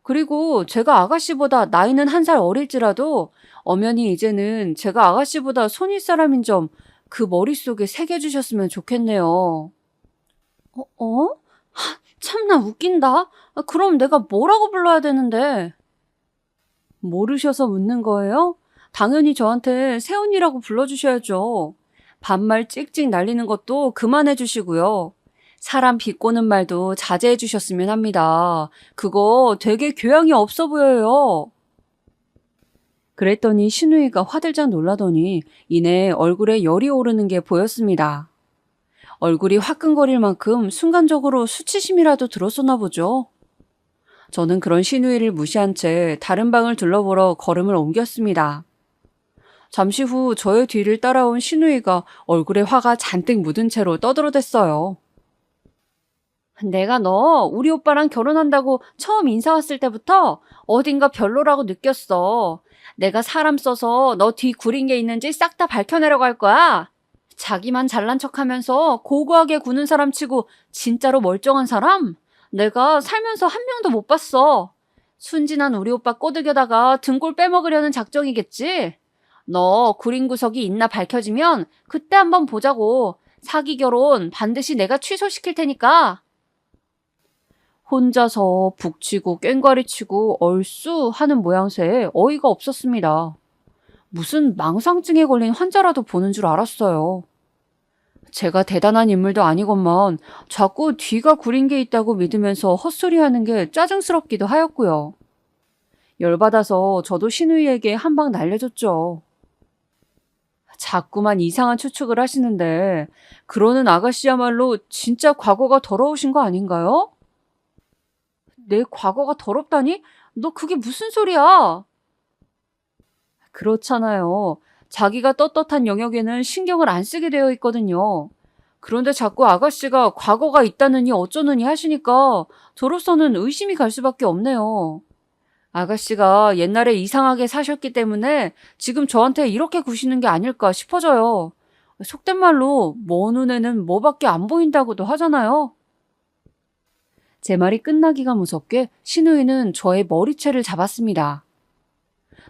그리고 제가 아가씨보다 나이는 한 살 어릴지라도 엄연히 이제는 제가 아가씨보다 손윗 사람인 점 그 머릿속에 새겨주셨으면 좋겠네요. 어? 참나 웃긴다. 그럼 내가 뭐라고 불러야 되는데? 모르셔서 묻는 거예요? 당연히 저한테 새언니라고 불러주셔야죠. 반말 찍찍 날리는 것도 그만해 주시고요. 사람 비꼬는 말도 자제해 주셨으면 합니다. 그거 되게 교양이 없어 보여요. 그랬더니 신우이가 화들짝 놀라더니 이내 얼굴에 열이 오르는 게 보였습니다. 얼굴이 화끈거릴 만큼 순간적으로 수치심이라도 들었었나 보죠. 저는 그런 신우이를 무시한 채 다른 방을 둘러보러 걸음을 옮겼습니다. 잠시 후 저의 뒤를 따라온 신우이가 얼굴에 화가 잔뜩 묻은 채로 떠들어댔어요. 내가 너 우리 오빠랑 결혼한다고 처음 인사 왔을 때부터 어딘가 별로라고 느꼈어. 내가 사람 써서 너 뒤 구린 게 있는지 싹 다 밝혀내려고 할 거야. 자기만 잘난 척하면서 고고하게 구는 사람 치고 진짜로 멀쩡한 사람? 내가 살면서 한 명도 못 봤어. 순진한 우리 오빠 꼬드겨다가 등골 빼먹으려는 작정이겠지? 너 구린 구석이 있나 밝혀지면 그때 한번 보자고. 사기 결혼 반드시 내가 취소시킬 테니까. 혼자서 북치고 꽹과리치고 얼쑤 하는 모양새에 어이가 없었습니다. 무슨 망상증에 걸린 환자라도 보는 줄 알았어요. 제가 대단한 인물도 아니건만 자꾸 뒤가 구린 게 있다고 믿으면서 헛소리하는 게 짜증스럽기도 하였고요. 열받아서 저도 신우이에게 한 방 날려줬죠. 자꾸만 이상한 추측을 하시는데 그러는 아가씨야말로 진짜 과거가 더러우신 거 아닌가요? 내 과거가 더럽다니? 너 그게 무슨 소리야? 그렇잖아요. 자기가 떳떳한 영역에는 신경을 안 쓰게 되어 있거든요. 그런데 자꾸 아가씨가 과거가 있다느니 어쩌느니 하시니까 저로서는 의심이 갈 수밖에 없네요. 아가씨가 옛날에 이상하게 사셨기 때문에 지금 저한테 이렇게 구시는 게 아닐까 싶어져요. 속된 말로 먼 눈에는 뭐밖에 안 보인다고도 하잖아요. 제 말이 끝나기가 무섭게 신우이는 저의 머리채를 잡았습니다.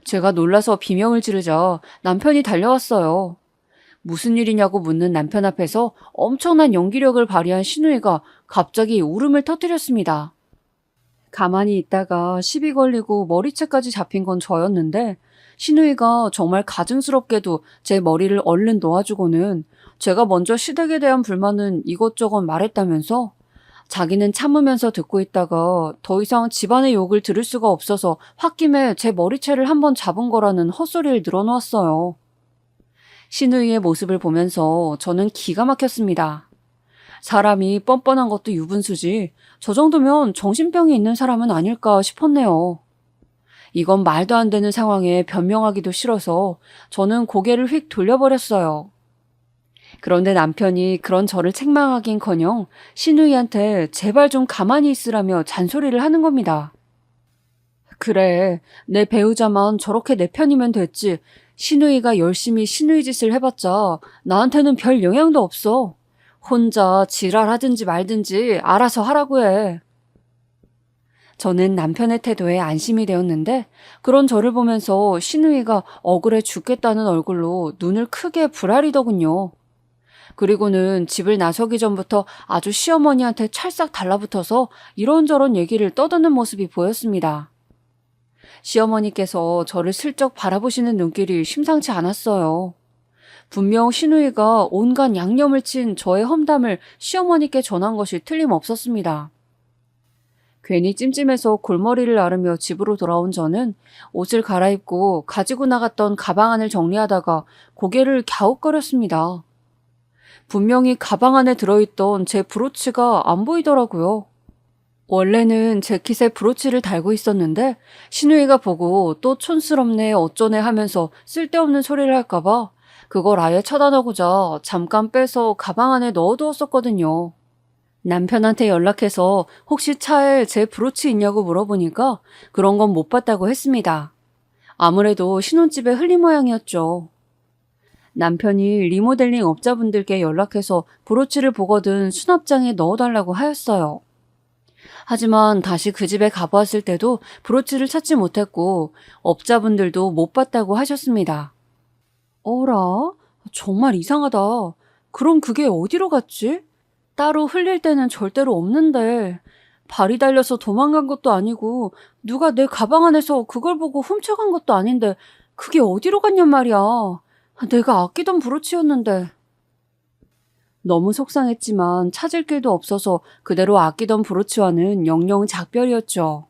제가 놀라서 비명을 지르자 남편이 달려왔어요. 무슨 일이냐고 묻는 남편 앞에서 엄청난 연기력을 발휘한 신우이가 갑자기 울음을 터뜨렸습니다. 가만히 있다가 시비 걸리고 머리채까지 잡힌 건 저였는데 신우이가 정말 가증스럽게도 제 머리를 얼른 놓아주고는 제가 먼저 시댁에 대한 불만은 이것저것 말했다면서 자기는 참으면서 듣고 있다가 더 이상 집안의 욕을 들을 수가 없어서 홧김에 제 머리채를 한번 잡은 거라는 헛소리를 늘어놓았어요. 신우이의 모습을 보면서 저는 기가 막혔습니다. 사람이 뻔뻔한 것도 유분수지 저 정도면 정신병이 있는 사람은 아닐까 싶었네요. 이건 말도 안 되는 상황에 변명하기도 싫어서 저는 고개를 휙 돌려버렸어요. 그런데 남편이 그런 저를 책망하긴커녕 신우이한테 제발 좀 가만히 있으라며 잔소리를 하는 겁니다. 그래, 내 배우자만 저렇게 내 편이면 됐지. 신우이가 열심히 신우이 짓을 해봤자 나한테는 별 영향도 없어. 혼자 지랄하든지 말든지 알아서 하라고 해. 저는 남편의 태도에 안심이 되었는데 그런 저를 보면서 시누이가 억울해 죽겠다는 얼굴로 눈을 크게 부라리더군요. 그리고는 집을 나서기 전부터 아주 시어머니한테 찰싹 달라붙어서 이런저런 얘기를 떠드는 모습이 보였습니다. 시어머니께서 저를 슬쩍 바라보시는 눈길이 심상치 않았어요. 분명 시누이가 온갖 양념을 친 저의 험담을 시어머니께 전한 것이 틀림없었습니다. 괜히 찜찜해서 골머리를 앓으며 집으로 돌아온 저는 옷을 갈아입고 가지고 나갔던 가방 안을 정리하다가 고개를 갸웃거렸습니다. 분명히 가방 안에 들어있던 제 브로치가 안 보이더라고요. 원래는 재킷에 브로치를 달고 있었는데 시누이가 보고 또 촌스럽네 어쩌네 하면서 쓸데없는 소리를 할까봐 그걸 아예 차단하고자 잠깐 빼서 가방 안에 넣어두었었거든요. 남편한테 연락해서 혹시 차에 제 브로치 있냐고 물어보니까 그런 건 못 봤다고 했습니다. 아무래도 신혼집에 흘린 모양이었죠. 남편이 리모델링 업자분들께 연락해서 브로치를 보거든 수납장에 넣어달라고 하였어요. 하지만 다시 그 집에 가보았을 때도 브로치를 찾지 못했고 업자분들도 못 봤다고 하셨습니다. 어라? 정말 이상하다. 그럼 그게 어디로 갔지? 따로 흘릴 때는 절대로 없는데 발이 달려서 도망간 것도 아니고 누가 내 가방 안에서 그걸 보고 훔쳐간 것도 아닌데 그게 어디로 갔냔 말이야. 내가 아끼던 브로치였는데. 너무 속상했지만 찾을 길도 없어서 그대로 아끼던 브로치와는 영영 작별이었죠.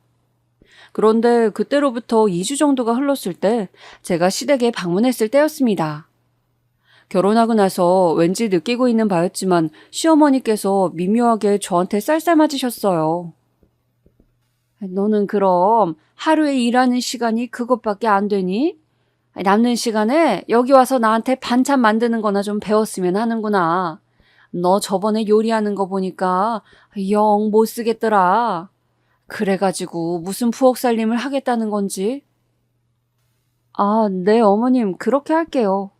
그런데 그때로부터 2주 정도가 흘렀을 때 제가 시댁에 방문했을 때였습니다. 결혼하고 나서 왠지 느끼고 있는 바였지만 시어머니께서 미묘하게 저한테 쌀쌀맞으셨어요. 너는 그럼 하루에 일하는 시간이 그것밖에 안 되니? 남는 시간에 여기 와서 나한테 반찬 만드는 거나 좀 배웠으면 하는구나. 너 저번에 요리하는 거 보니까 영 못 쓰겠더라. 그래가지고 무슨 부엌 살림을 하겠다는 건지. 아, 네 어머님 그렇게 할게요.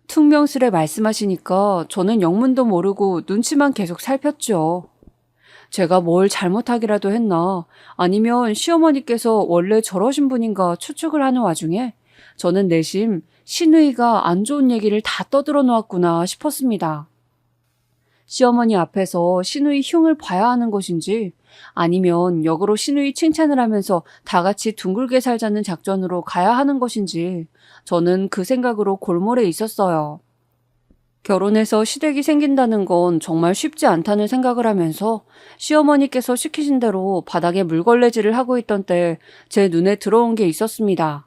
퉁명스레 말씀하시니까 저는 영문도 모르고 눈치만 계속 살폈죠. 제가 뭘 잘못하기라도 했나 아니면 시어머니께서 원래 저러신 분인가 추측을 하는 와중에 저는 내심 시누이가 안 좋은 얘기를 다 떠들어 놓았구나 싶었습니다. 시어머니 앞에서 시누이 흉을 봐야 하는 것인지 아니면 역으로 시누이 칭찬을 하면서 다 같이 둥글게 살자는 작전으로 가야 하는 것인지 저는 그 생각으로 골몰해 있었어요. 결혼해서 시댁이 생긴다는 건 정말 쉽지 않다는 생각을 하면서 시어머니께서 시키신 대로 바닥에 물걸레질을 하고 있던 때 제 눈에 들어온 게 있었습니다.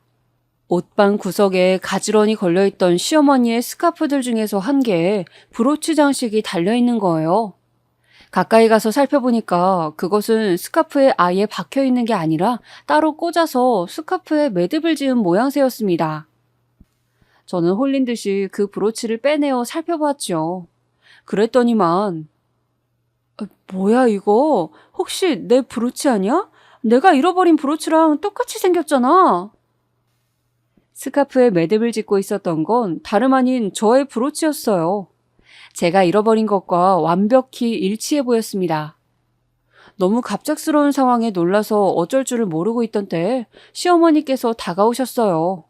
옷방 구석에 가지런히 걸려있던 시어머니의 스카프들 중에서 한 개에 브로치 장식이 달려있는 거예요. 가까이 가서 살펴보니까 그것은 스카프에 아예 박혀있는 게 아니라 따로 꽂아서 스카프에 매듭을 지은 모양새였습니다. 저는 홀린 듯이 그 브로치를 빼내어 살펴봤죠. 그랬더니만 뭐야 이거? 혹시 내 브로치 아니야? 내가 잃어버린 브로치랑 똑같이 생겼잖아. 스카프에 매듭을 짓고 있었던 건 다름 아닌 저의 브로치였어요. 제가 잃어버린 것과 완벽히 일치해 보였습니다. 너무 갑작스러운 상황에 놀라서 어쩔 줄을 모르고 있던 때에 시어머니께서 다가오셨어요.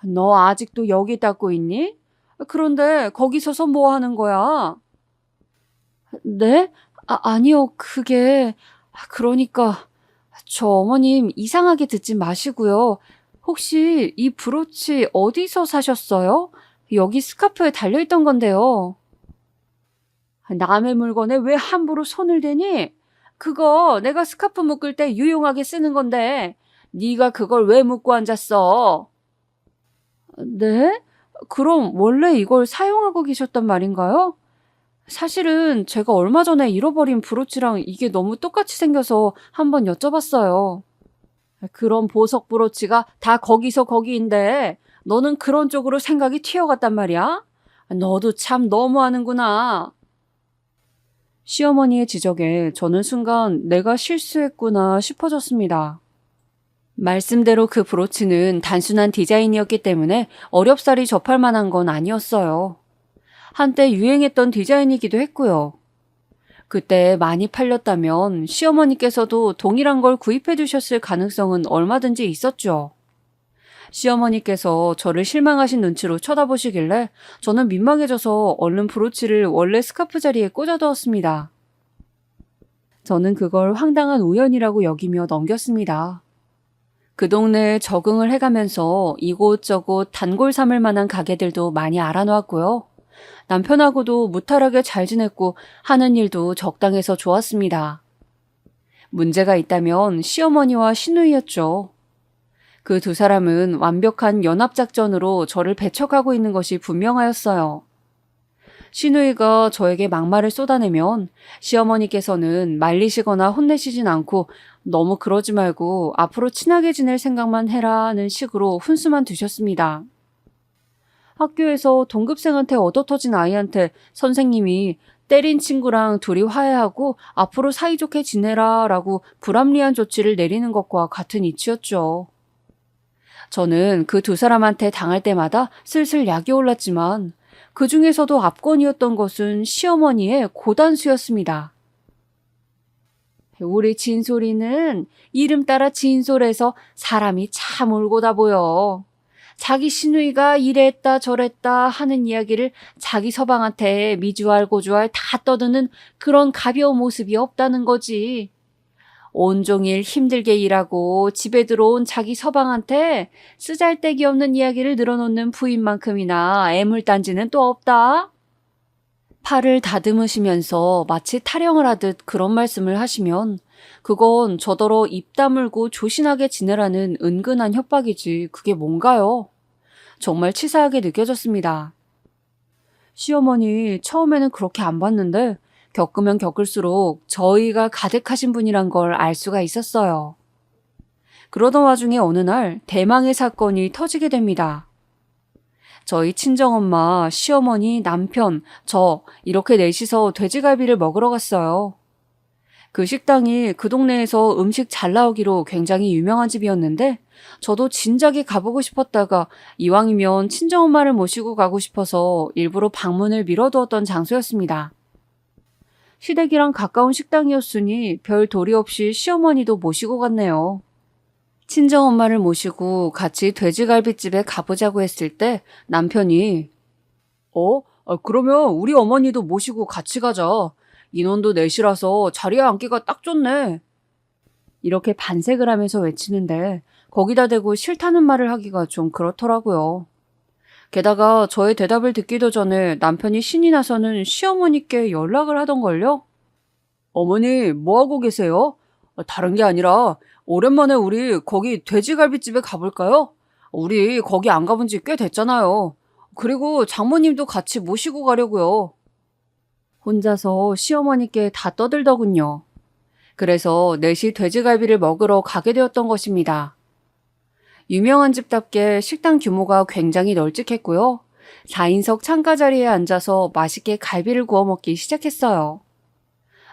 너 아직도 여기 닦고 있니? 그런데 거기 서서 뭐 하는 거야? 네? 아니요, 그게... 그러니까 저 어머님 이상하게 듣지 마시고요. 혹시 이 브로치 어디서 사셨어요? 여기 스카프에 달려있던 건데요. 남의 물건에 왜 함부로 손을 대니? 그거 내가 스카프 묶을 때 유용하게 쓰는 건데 네가 그걸 왜 묶고 앉았어? 네? 그럼 원래 이걸 사용하고 계셨단 말인가요? 사실은 제가 얼마 전에 잃어버린 브로치랑 이게 너무 똑같이 생겨서 한번 여쭤봤어요. 그런 보석 브로치가 다 거기서 거기인데 너는 그런 쪽으로 생각이 튀어갔단 말이야? 너도 참 너무하는구나. 시어머니의 지적에 저는 순간 내가 실수했구나 싶어졌습니다. 말씀대로 그 브로치는 단순한 디자인이었기 때문에 어렵사리 접할 만한 건 아니었어요. 한때 유행했던 디자인이기도 했고요. 그때 많이 팔렸다면 시어머니께서도 동일한 걸 구입해 두셨을 가능성은 얼마든지 있었죠. 시어머니께서 저를 실망하신 눈치로 쳐다보시길래 저는 민망해져서 얼른 브로치를 원래 스카프 자리에 꽂아두었습니다. 저는 그걸 황당한 우연이라고 여기며 넘겼습니다. 그 동네에 적응을 해가면서 이곳저곳 단골 삼을 만한 가게들도 많이 알아놓았고요. 남편하고도 무탈하게 잘 지냈고 하는 일도 적당해서 좋았습니다. 문제가 있다면 시어머니와 시누이였죠. 그 두 사람은 완벽한 연합작전으로 저를 배척하고 있는 것이 분명하였어요. 시누이가 저에게 막말을 쏟아내면 시어머니께서는 말리시거나 혼내시진 않고 너무 그러지 말고 앞으로 친하게 지낼 생각만 해라는 식으로 훈수만 두셨습니다. 학교에서 동급생한테 얻어터진 아이한테 선생님이 때린 친구랑 둘이 화해하고 앞으로 사이좋게 지내라 라고 불합리한 조치를 내리는 것과 같은 이치였죠. 저는 그 두 사람한테 당할 때마다 슬슬 약이 올랐지만 그 중에서도 압권이었던 것은 시어머니의 고단수였습니다. 우리 진솔이는 이름 따라 진솔해서 사람이 참 올고다 보여. 자기 시누이가 이랬다 저랬다 하는 이야기를 자기 서방한테 미주알 고주알 다 떠드는 그런 가벼운 모습이 없다는 거지. 온종일 힘들게 일하고 집에 들어온 자기 서방한테 쓰잘데기 없는 이야기를 늘어놓는 부인만큼이나 애물단지는 또 없다. 팔을 다듬으시면서 마치 타령을 하듯 그런 말씀을 하시면 그건 저더러 입 다물고 조신하게 지내라는 은근한 협박이지 그게 뭔가요? 정말 치사하게 느껴졌습니다. 시어머니 처음에는 그렇게 안 봤는데 겪으면 겪을수록 저희가 가득하신 분이란 걸 알 수가 있었어요. 그러던 와중에 어느 날 대망의 사건이 터지게 됩니다. 저희 친정엄마, 시어머니, 남편, 저 이렇게 넷이서 돼지갈비를 먹으러 갔어요. 그 식당이 그 동네에서 음식 잘 나오기로 굉장히 유명한 집이었는데 저도 진작에 가보고 싶었다가 이왕이면 친정엄마를 모시고 가고 싶어서 일부러 방문을 미뤄두었던 장소였습니다. 시댁이랑 가까운 식당이었으니 별 도리 없이 시어머니도 모시고 갔네요. 친정엄마를 모시고 같이 돼지갈비집에 가보자고 했을 때 남편이 그러면 우리 어머니도 모시고 같이 가자. 인원도 넷이라서 자리에 앉기가 딱 좋네. 이렇게 반색을 하면서 외치는데 거기다 대고 싫다는 말을 하기가 좀 그렇더라고요. 게다가 저의 대답을 듣기도 전에 남편이 신이 나서는 시어머니께 연락을 하던걸요. 어머니 뭐하고 계세요? 다른 게 아니라 오랜만에 우리 거기 돼지갈비집에 가볼까요? 우리 거기 안 가본 지 꽤 됐잖아요. 그리고 장모님도 같이 모시고 가려고요. 혼자서 시어머니께 다 떠들더군요. 그래서 넷이 돼지갈비를 먹으러 가게 되었던 것입니다. 유명한 집답게 식당 규모가 굉장히 널찍했고요. 4인석 창가 자리에 앉아서 맛있게 갈비를 구워 먹기 시작했어요.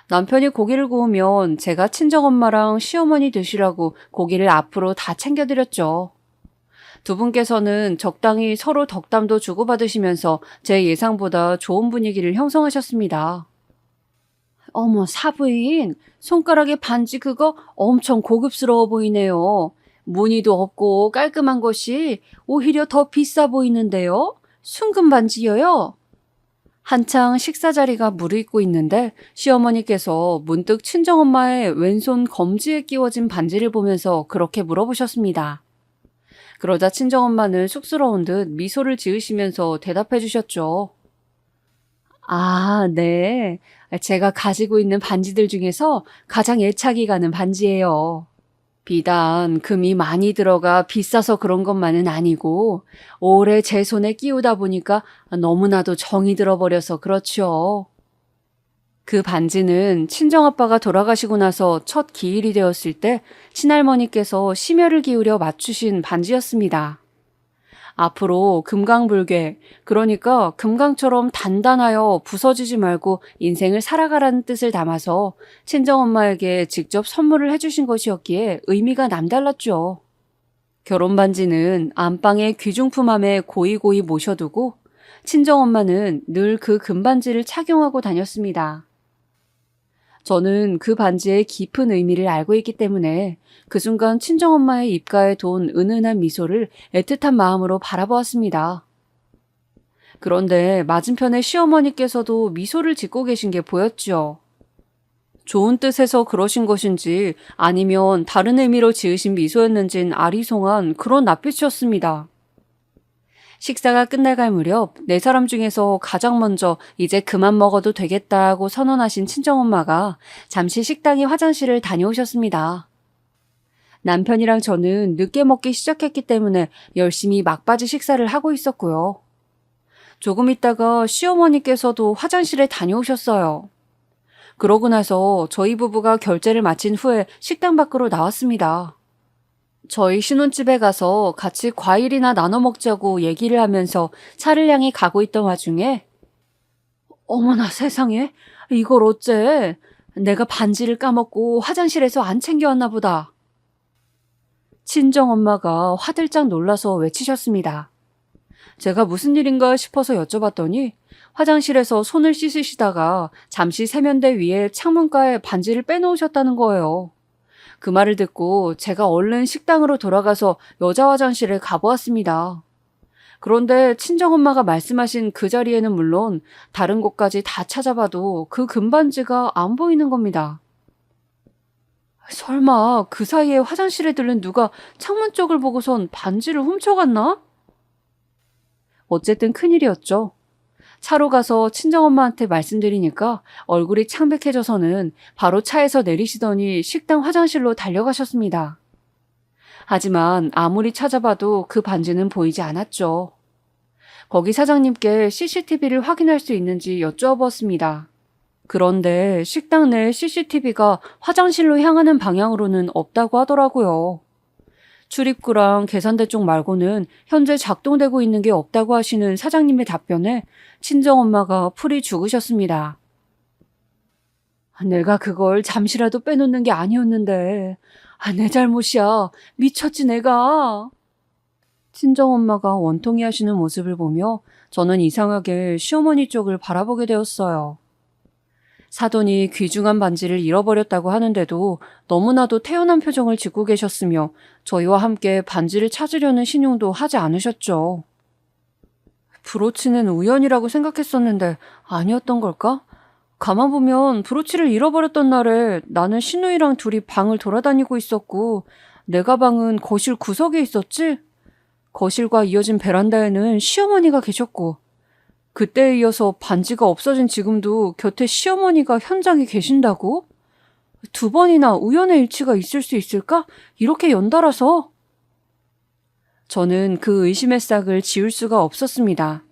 남편이 고기를 구우면 제가 친정엄마랑 시어머니 드시라고 고기를 앞으로 다 챙겨드렸죠. 두 분께서는 적당히 서로 덕담도 주고받으시면서 제 예상보다 좋은 분위기를 형성하셨습니다. 어머, 사부인, 손가락에 반지 그거 엄청 고급스러워 보이네요. 무늬도 없고 깔끔한 것이 오히려 더 비싸 보이는데요. 순금 반지여요. 한창 식사 자리가 무르익고 있는데 시어머니께서 문득 친정엄마의 왼손 검지에 끼워진 반지를 보면서 그렇게 물어보셨습니다. 그러자 친정엄마는 쑥스러운 듯 미소를 지으시면서 대답해 주셨죠. 아, 네. 제가 가지고 있는 반지들 중에서 가장 애착이 가는 반지예요. 비단 금이 많이 들어가 비싸서 그런 것만은 아니고 오래 제 손에 끼우다 보니까 너무나도 정이 들어버려서 그렇죠. 그 반지는 친정아빠가 돌아가시고 나서 첫 기일이 되었을 때 친할머니께서 심혈을 기울여 맞추신 반지였습니다. 앞으로 금강불괴, 그러니까 금강처럼 단단하여 부서지지 말고 인생을 살아가라는 뜻을 담아서 친정엄마에게 직접 선물을 해주신 것이었기에 의미가 남달랐죠. 결혼 반지는 안방에 귀중품함에 고이고이 모셔두고 친정엄마는 늘 그 금반지를 착용하고 다녔습니다. 저는 그 반지의 깊은 의미를 알고 있기 때문에 그 순간 친정엄마의 입가에 돈 은은한 미소를 애틋한 마음으로 바라보았습니다. 그런데 맞은편에 시어머니께서도 미소를 짓고 계신 게 보였죠. 좋은 뜻에서 그러신 것인지 아니면 다른 의미로 지으신 미소였는진 아리송한 그런 낯빛이었습니다. 식사가 끝나갈 무렵 네 사람 중에서 가장 먼저 이제 그만 먹어도 되겠다고 선언하신 친정엄마가 잠시 식당의 화장실을 다녀오셨습니다. 남편이랑 저는 늦게 먹기 시작했기 때문에 열심히 막바지 식사를 하고 있었고요. 조금 있다가 시어머니께서도 화장실에 다녀오셨어요. 그러고 나서 저희 부부가 결제를 마친 후에 식당 밖으로 나왔습니다. 저희 신혼집에 가서 같이 과일이나 나눠 먹자고 얘기를 하면서 차를 향해 가고 있던 와중에 어머나 세상에, 이걸 어째? 내가 반지를 까먹고 화장실에서 안 챙겨왔나 보다. 친정엄마가 화들짝 놀라서 외치셨습니다. 제가 무슨 일인가 싶어서 여쭤봤더니 화장실에서 손을 씻으시다가 잠시 세면대 위에 창문가에 반지를 빼놓으셨다는 거예요. 그 말을 듣고 제가 얼른 식당으로 돌아가서 여자 화장실에 가보았습니다. 그런데 친정엄마가 말씀하신 그 자리에는 물론 다른 곳까지 다 찾아봐도 그 금반지가 안 보이는 겁니다. 설마 그 사이에 화장실에 들른 누가 창문 쪽을 보고선 반지를 훔쳐갔나? 어쨌든 큰일이었죠. 차로 가서 친정엄마한테 말씀드리니까 얼굴이 창백해져서는 바로 차에서 내리시더니 식당 화장실로 달려가셨습니다. 하지만 아무리 찾아봐도 그 반지는 보이지 않았죠. 거기 사장님께 CCTV를 확인할 수 있는지 여쭈어보았습니다. 그런데 식당 내 CCTV가 화장실로 향하는 방향으로는 없다고 하더라고요. 출입구랑 계산대 쪽 말고는 현재 작동되고 있는 게 없다고 하시는 사장님의 답변에 친정엄마가 풀이 죽으셨습니다. 내가 그걸 잠시라도 빼놓는 게 아니었는데, 내 잘못이야. 미쳤지 내가. 친정엄마가 원통이 하시는 모습을 보며 저는 이상하게 시어머니 쪽을 바라보게 되었어요. 사돈이 귀중한 반지를 잃어버렸다고 하는데도 너무나도 태연한 표정을 짓고 계셨으며 저희와 함께 반지를 찾으려는 신용도 하지 않으셨죠. 브로치는 우연이라고 생각했었는데 아니었던 걸까? 가만 보면 브로치를 잃어버렸던 날에 나는 신우이랑 둘이 방을 돌아다니고 있었고 내 가방은 거실 구석에 있었지? 거실과 이어진 베란다에는 시어머니가 계셨고 그때에 이어서 반지가 없어진 지금도 곁에 시어머니가 현장에 계신다고? 두 번이나 우연의 일치가 있을 수 있을까? 이렇게 연달아서? 저는 그 의심의 싹을 지울 수가 없었습니다.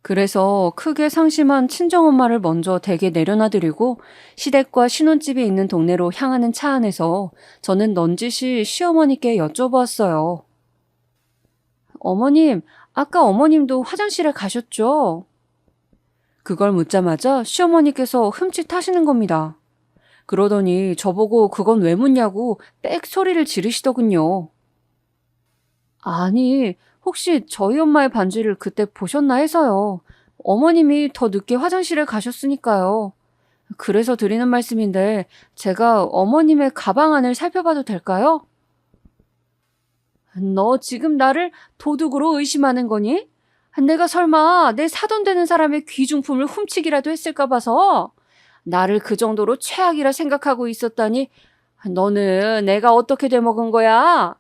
그래서 크게 상심한 친정엄마를 먼저 댁에 내려놔드리고 시댁과 신혼집이 있는 동네로 향하는 차 안에서 저는 넌지시 시어머니께 여쭤보았어요. 어머님, 아까 어머님도 화장실에 가셨죠? 그걸 묻자마자 시어머니께서 흠칫하시는 겁니다. 그러더니 저보고 그건 왜 묻냐고 빽 소리를 지르시더군요. 아니, 혹시 저희 엄마의 반지를 그때 보셨나 해서요. 어머님이 더 늦게 화장실에 가셨으니까요. 그래서 드리는 말씀인데 제가 어머님의 가방 안을 살펴봐도 될까요? 너 지금 나를 도둑으로 의심하는 거니? 내가 설마 내 사돈 되는 사람의 귀중품을 훔치기라도 했을까 봐서 나를 그 정도로 최악이라 생각하고 있었다니 너는 내가 어떻게 돼먹은 거야?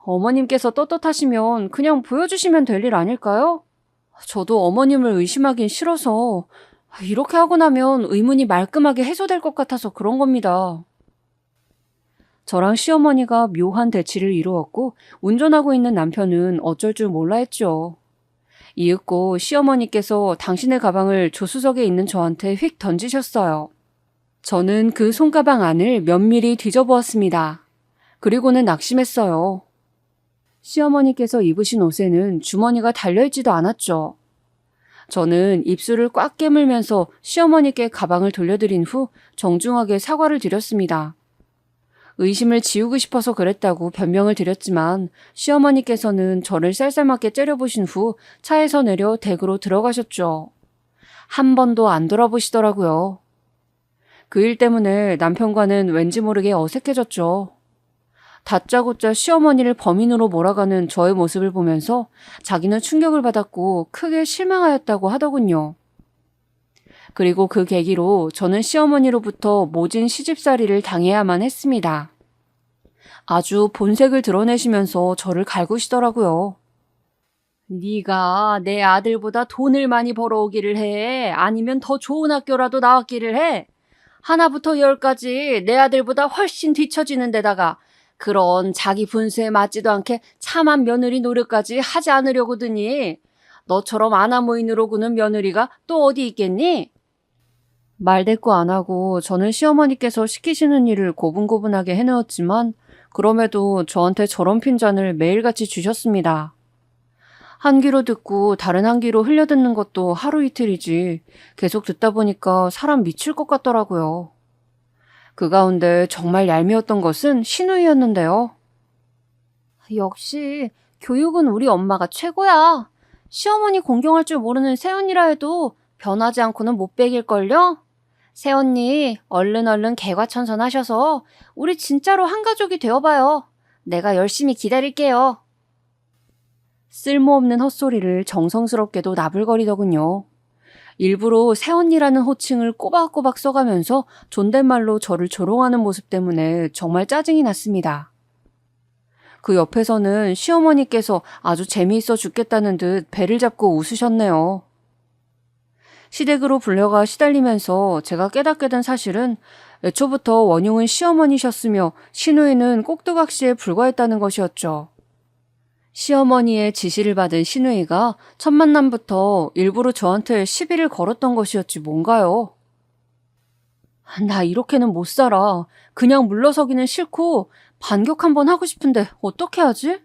어머님께서 떳떳하시면 그냥 보여주시면 될 일 아닐까요? 저도 어머님을 의심하긴 싫어서 이렇게 하고 나면 의문이 말끔하게 해소될 것 같아서 그런 겁니다. 저랑 시어머니가 묘한 대치를 이루었고 운전하고 있는 남편은 어쩔 줄 몰라 했죠. 이윽고 시어머니께서 당신의 가방을 조수석에 있는 저한테 휙 던지셨어요. 저는 그 손가방 안을 면밀히 뒤져보았습니다. 그리고는 낙심했어요. 시어머니께서 입으신 옷에는 주머니가 달려있지도 않았죠. 저는 입술을 꽉 깨물면서 시어머니께 가방을 돌려드린 후 정중하게 사과를 드렸습니다. 의심을 지우고 싶어서 그랬다고 변명을 드렸지만 시어머니께서는 저를 쌀쌀맞게 째려보신 후 차에서 내려 댁으로 들어가셨죠. 한 번도 안 돌아보시더라고요. 그 일 때문에 남편과는 왠지 모르게 어색해졌죠. 다짜고짜 시어머니를 범인으로 몰아가는 저의 모습을 보면서 자기는 충격을 받았고 크게 실망하였다고 하더군요. 그리고 그 계기로 저는 시어머니로부터 모진 시집살이를 당해야만 했습니다. 아주 본색을 드러내시면서 저를 갈구시더라고요. 네가 내 아들보다 돈을 많이 벌어오기를 해? 아니면 더 좋은 학교라도 나왔기를 해? 하나부터 열까지 내 아들보다 훨씬 뒤처지는 데다가 그런 자기 분수에 맞지도 않게 참한 며느리 노릇까지 하지 않으려고 드니 너처럼 아나무인으로 구는 며느리가 또 어디 있겠니? 말대꾸 안 하고 저는 시어머니께서 시키시는 일을 고분고분하게 해내었지만 그럼에도 저한테 저런 핀잔을 매일같이 주셨습니다. 한 귀로 듣고 다른 한 귀로 흘려듣는 것도 하루 이틀이지 계속 듣다 보니까 사람 미칠 것 같더라고요. 그 가운데 정말 얄미웠던 것은 시누이였는데요. 역시 교육은 우리 엄마가 최고야. 시어머니 공경할 줄 모르는 새언니라 해도 변하지 않고는 못 베길걸요? 새언니 얼른 개과천선하셔서 우리 진짜로 한 가족이 되어봐요. 내가 열심히 기다릴게요. 쓸모없는 헛소리를 정성스럽게도 나불거리더군요. 일부러 새언니라는 호칭을 꼬박꼬박 써가면서 존댓말로 저를 조롱하는 모습 때문에 정말 짜증이 났습니다. 그 옆에서는 시어머니께서 아주 재미있어 죽겠다는 듯 배를 잡고 웃으셨네요. 시댁으로 불려가 시달리면서 제가 깨닫게 된 사실은 애초부터 원흉은 시어머니셨으며 시누이는 꼭두각시에 불과했다는 것이었죠. 시어머니의 지시를 받은 시누이가 첫 만남부터 일부러 저한테 시비를 걸었던 것이었지 뭔가요? 나 이렇게는 못 살아. 그냥 물러서기는 싫고 반격 한번 하고 싶은데 어떻게 하지?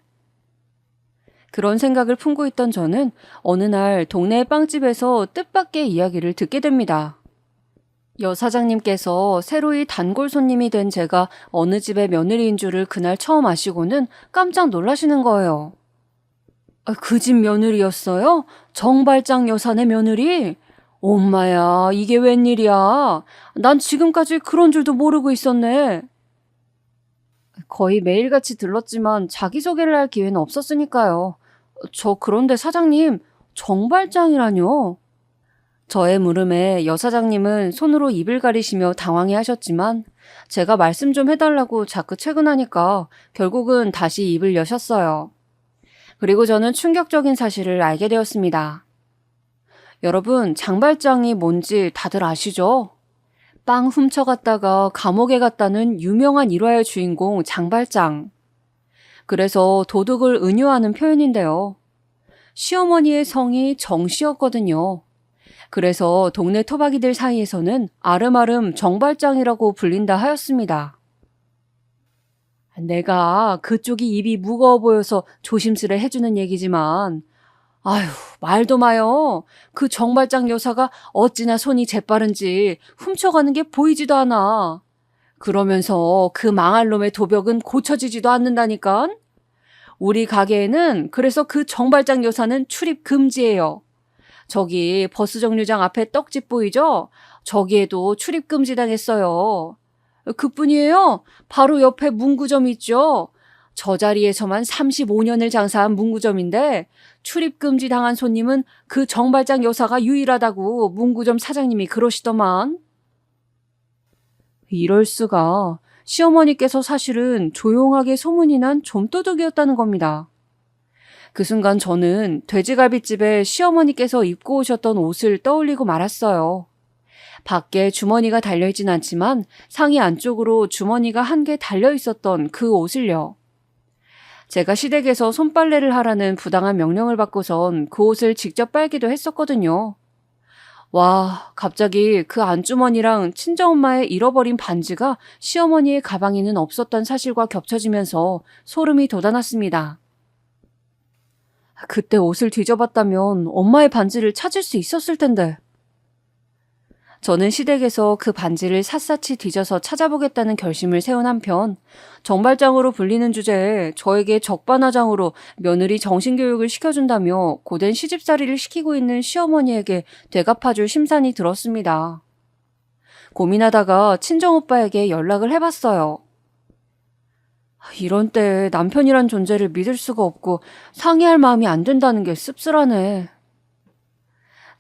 그런 생각을 품고 있던 저는 어느 날 동네 빵집에서 뜻밖의 이야기를 듣게 됩니다. 여 사장님께서 새로이 단골 손님이 된 제가 어느 집의 며느리인 줄을 그날 처음 아시고는 깜짝 놀라시는 거예요. 그 집 며느리였어요? 정발장 여사네 며느리? 엄마야, 이게 웬일이야? 난 지금까지 그런 줄도 모르고 있었네. 거의 매일같이 들렀지만 자기소개를 할 기회는 없었으니까요. 저 그런데 사장님, 정발장이라뇨? 저의 물음에 여 사장님은 손으로 입을 가리시며 당황해 하셨지만 제가 말씀 좀 해달라고 자꾸 채근하니까 결국은 다시 입을 여셨어요. 그리고 저는 충격적인 사실을 알게 되었습니다. 여러분, 장발장이 뭔지 다들 아시죠? 빵 훔쳐갔다가 감옥에 갔다는 유명한 일화의 주인공 장발장. 그래서 도둑을 은유하는 표현인데요. 시어머니의 성이 정씨였거든요. 그래서 동네 토박이들 사이에서는 아름아름 정발장이라고 불린다 하였습니다. 내가 그쪽이 입이 무거워 보여서 조심스레 해주는 얘기지만 아휴, 말도 마요. 그 정발장 여사가 어찌나 손이 재빠른지 훔쳐가는 게 보이지도 않아. 그러면서 그 망할 놈의 도벽은 고쳐지지도 않는다니까. 우리 가게에는 그래서 그 정발장 여사는 출입 금지예요. 저기 버스 정류장 앞에 떡집 보이죠? 저기에도 출입 금지 당했어요. 그뿐이에요. 바로 옆에 문구점 있죠? 저 자리에서만 35년을 장사한 문구점인데 출입 금지 당한 손님은 그 정발장 여사가 유일하다고 문구점 사장님이 그러시더만. 이럴 수가. 시어머니께서 사실은 조용하게 소문이 난 좀도둑이었다는 겁니다. 그 순간 저는 돼지갈비집에 시어머니께서 입고 오셨던 옷을 떠올리고 말았어요. 밖에 주머니가 달려있진 않지만 상의 안쪽으로 주머니가 한 개 달려있었던 그 옷을요. 제가 시댁에서 손빨래를 하라는 부당한 명령을 받고선 그 옷을 직접 빨기도 했었거든요. 와, 갑자기 그 안주머니랑 친정엄마의 잃어버린 반지가 시어머니의 가방에는 없었던 사실과 겹쳐지면서 소름이 돋아났습니다. 그때 옷을 뒤져봤다면 엄마의 반지를 찾을 수 있었을 텐데. 저는 시댁에서 그 반지를 샅샅이 뒤져서 찾아보겠다는 결심을 세운 한편 정발장으로 불리는 주제에 저에게 적반하장으로 며느리 정신교육을 시켜준다며 고된 시집살이를 시키고 있는 시어머니에게 되갚아줄 심산이 들었습니다. 고민하다가 친정오빠에게 연락을 해봤어요. 이런 때 남편이란 존재를 믿을 수가 없고 상의할 마음이 안 든다는 게 씁쓸하네.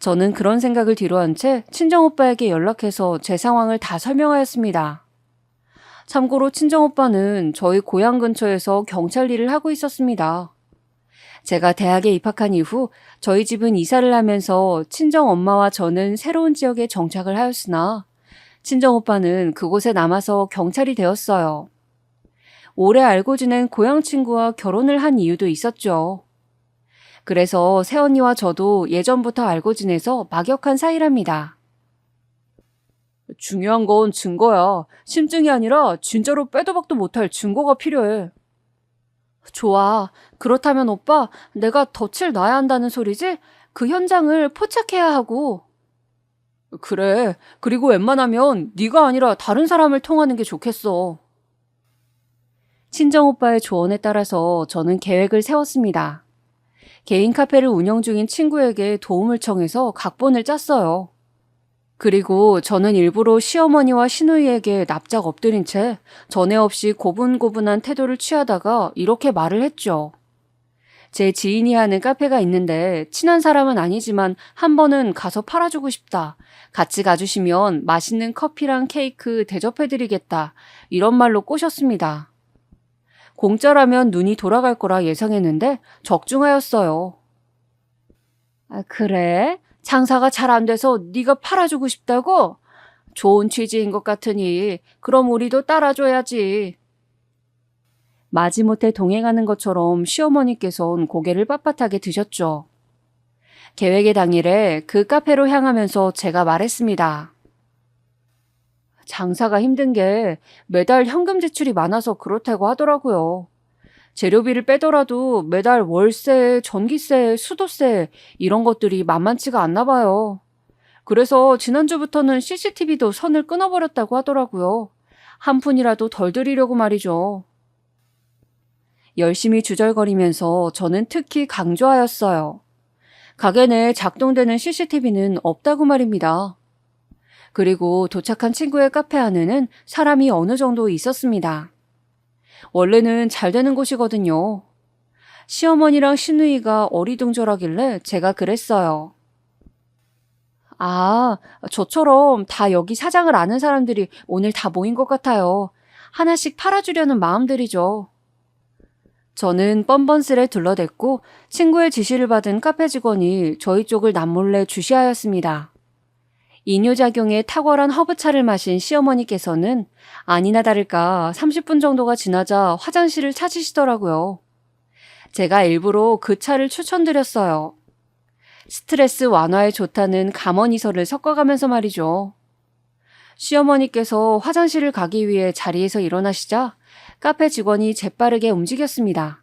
저는 그런 생각을 뒤로한 채 친정오빠에게 연락해서 제 상황을 다 설명하였습니다. 참고로 친정오빠는 저희 고향 근처에서 경찰 일을 하고 있었습니다. 제가 대학에 입학한 이후 저희 집은 이사를 하면서 친정엄마와 저는 새로운 지역에 정착을 하였으나 친정오빠는 그곳에 남아서 경찰이 되었어요. 오래 알고 지낸 고향 친구와 결혼을 한 이유도 있었죠. 그래서 새언니와 저도 예전부터 알고 지내서 막역한 사이랍니다. 중요한 건 증거야. 심증이 아니라 진짜로 빼도 박도 못할 증거가 필요해. 좋아. 그렇다면 오빠, 내가 덫을 놔야 한다는 소리지? 그 현장을 포착해야 하고. 그래. 그리고 웬만하면 네가 아니라 다른 사람을 통하는 게 좋겠어. 친정오빠의 조언에 따라서 저는 계획을 세웠습니다. 개인 카페를 운영 중인 친구에게 도움을 청해서 각본을 짰어요. 그리고 저는 일부러 시어머니와 시누이에게 납작 엎드린 채 전에 없이 고분고분한 태도를 취하다가 이렇게 말을 했죠. 제 지인이 하는 카페가 있는데 친한 사람은 아니지만 한 번은 가서 팔아주고 싶다. 같이 가주시면 맛있는 커피랑 케이크 대접해드리겠다. 이런 말로 꼬셨습니다. 공짜라면 눈이 돌아갈 거라 예상했는데 적중하였어요. 그래? 장사가 잘 안 돼서 네가 팔아주고 싶다고? 좋은 취지인 것 같으니 그럼 우리도 따라줘야지. 마지못해 동행하는 것처럼 시어머니께서는 고개를 빳빳하게 드셨죠. 계획의 당일에 그 카페로 향하면서 제가 말했습니다. 장사가 힘든 게 매달 현금 지출이 많아서 그렇다고 하더라고요. 재료비를 빼더라도 매달 월세, 전기세, 수도세 이런 것들이 만만치가 않나 봐요. 그래서 지난주부터는 CCTV도 선을 끊어버렸다고 하더라고요. 한 푼이라도 덜 들이려고 말이죠. 열심히 주절거리면서 저는 특히 강조하였어요. 가게 내에 작동되는 CCTV는 없다고 말입니다. 그리고 도착한 친구의 카페 안에는 사람이 어느 정도 있었습니다. 원래는 잘 되는 곳이거든요. 시어머니랑 시누이가 어리둥절하길래 제가 그랬어요. 아, 저처럼 다 여기 사장을 아는 사람들이 오늘 다 모인 것 같아요. 하나씩 팔아주려는 마음들이죠. 저는 뻔뻔스레 둘러댔고 친구의 지시를 받은 카페 직원이 저희 쪽을 남몰래 주시하였습니다. 이뇨작용에 탁월한 허브차를 마신 시어머니께서는 아니나 다를까 30분 정도가 지나자 화장실을 찾으시더라고요. 제가 일부러 그 차를 추천드렸어요. 스트레스 완화에 좋다는 감언이설을 섞어가면서 말이죠. 시어머니께서 화장실을 가기 위해 자리에서 일어나시자 카페 직원이 재빠르게 움직였습니다.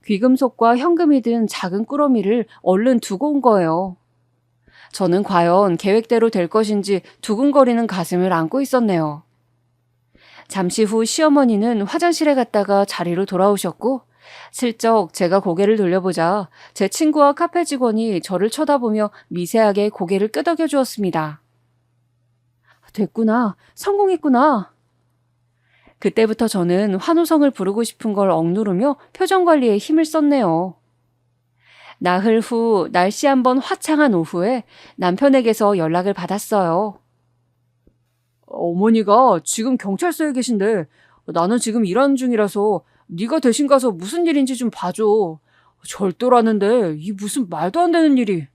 귀금속과 현금이 든 작은 꾸러미를 얼른 두고 온 거예요. 저는 과연 계획대로 될 것인지 두근거리는 가슴을 안고 있었네요. 잠시 후 시어머니는 화장실에 갔다가 자리로 돌아오셨고 슬쩍 제가 고개를 돌려보자 제 친구와 카페 직원이 저를 쳐다보며 미세하게 고개를 끄덕여 주었습니다. 됐구나. 성공했구나. 그때부터 저는 환호성을 부르고 싶은 걸 억누르며 표정 관리에 힘을 썼네요. 나흘 후 날씨 한번 화창한 오후에 남편에게서 연락을 받았어요. 어머니가 지금 경찰서에 계신데 나는 지금 일하는 중이라서 네가 대신 가서 무슨 일인지 좀 봐줘. 절도라는데 이 무슨 말도 안 되는 일이.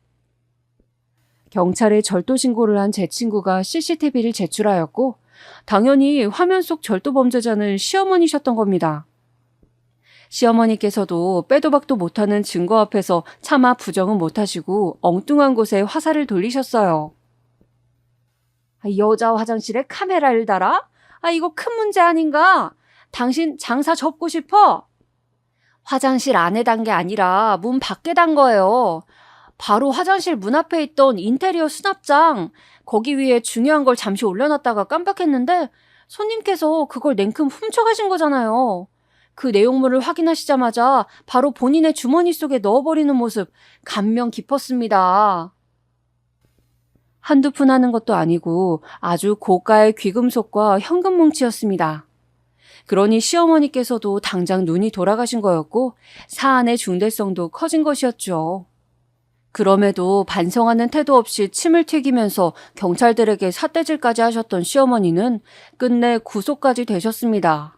경찰에 절도 신고를 한 제 친구가 CCTV를 제출하였고 당연히 화면 속 절도 범죄자는 시어머니셨던 겁니다. 시어머니께서도 빼도 박도 못하는 증거 앞에서 차마 부정은 못하시고 엉뚱한 곳에 화살을 돌리셨어요. 여자 화장실에 카메라를 달아? 이거 큰 문제 아닌가? 당신 장사 접고 싶어? 화장실 안에 단 게 아니라 문 밖에 단 거예요. 바로 화장실 문 앞에 있던 인테리어 수납장. 거기 위에 중요한 걸 잠시 올려놨다가 깜빡했는데 손님께서 그걸 냉큼 훔쳐가신 거잖아요. 그 내용물을 확인하시자마자 바로 본인의 주머니 속에 넣어버리는 모습 감명 깊었습니다. 한두 푼 하는 것도 아니고 아주 고가의 귀금속과 현금 뭉치였습니다. 그러니 시어머니께서도 당장 눈이 돌아가신 거였고 사안의 중대성도 커진 것이었죠. 그럼에도 반성하는 태도 없이 침을 튀기면서 경찰들에게 삿대질까지 하셨던 시어머니는 끝내 구속까지 되셨습니다.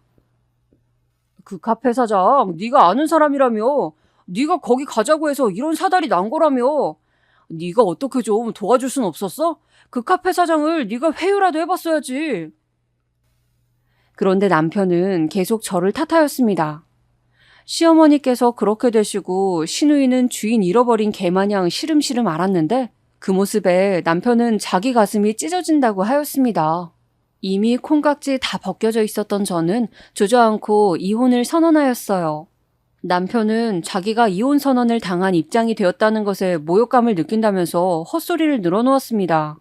그 카페 사장, 네가 아는 사람이라며. 네가 거기 가자고 해서 이런 사달이 난 거라며. 네가 어떻게 좀 도와줄 순 없었어? 그 카페 사장을 네가 회유라도 해봤어야지. 그런데 남편은 계속 저를 탓하였습니다. 시어머니께서 그렇게 되시고 시누이는 주인 잃어버린 개마냥 시름시름 앓았는데 그 모습에 남편은 자기 가슴이 찢어진다고 하였습니다. 이미 콩깍지 다 벗겨져 있었던 저는 주저앉고 이혼을 선언하였어요. 남편은 자기가 이혼 선언을 당한 입장이 되었다는 것에 모욕감을 느낀다면서 헛소리를 늘어놓았습니다.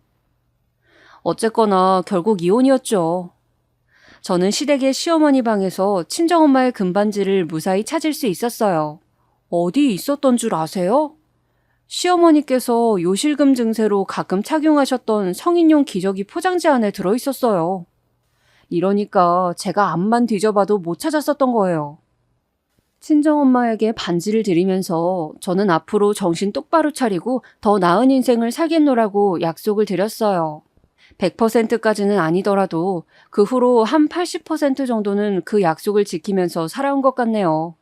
어쨌거나 결국 이혼이었죠. 저는 시댁의 시어머니 방에서 친정엄마의 금반지를 무사히 찾을 수 있었어요. 어디 있었던 줄 아세요? 시어머니께서 요실금 증세로 가끔 착용하셨던 성인용 기저귀 포장지 안에 들어있었어요. 이러니까 제가 앞만 뒤져봐도 못 찾았었던 거예요. 친정엄마에게 반지를 드리면서 저는 앞으로 정신 똑바로 차리고 더 나은 인생을 살겠노라고 약속을 드렸어요. 100%까지는 아니더라도 그 후로 한 80% 정도는 그 약속을 지키면서 살아온 것 같네요.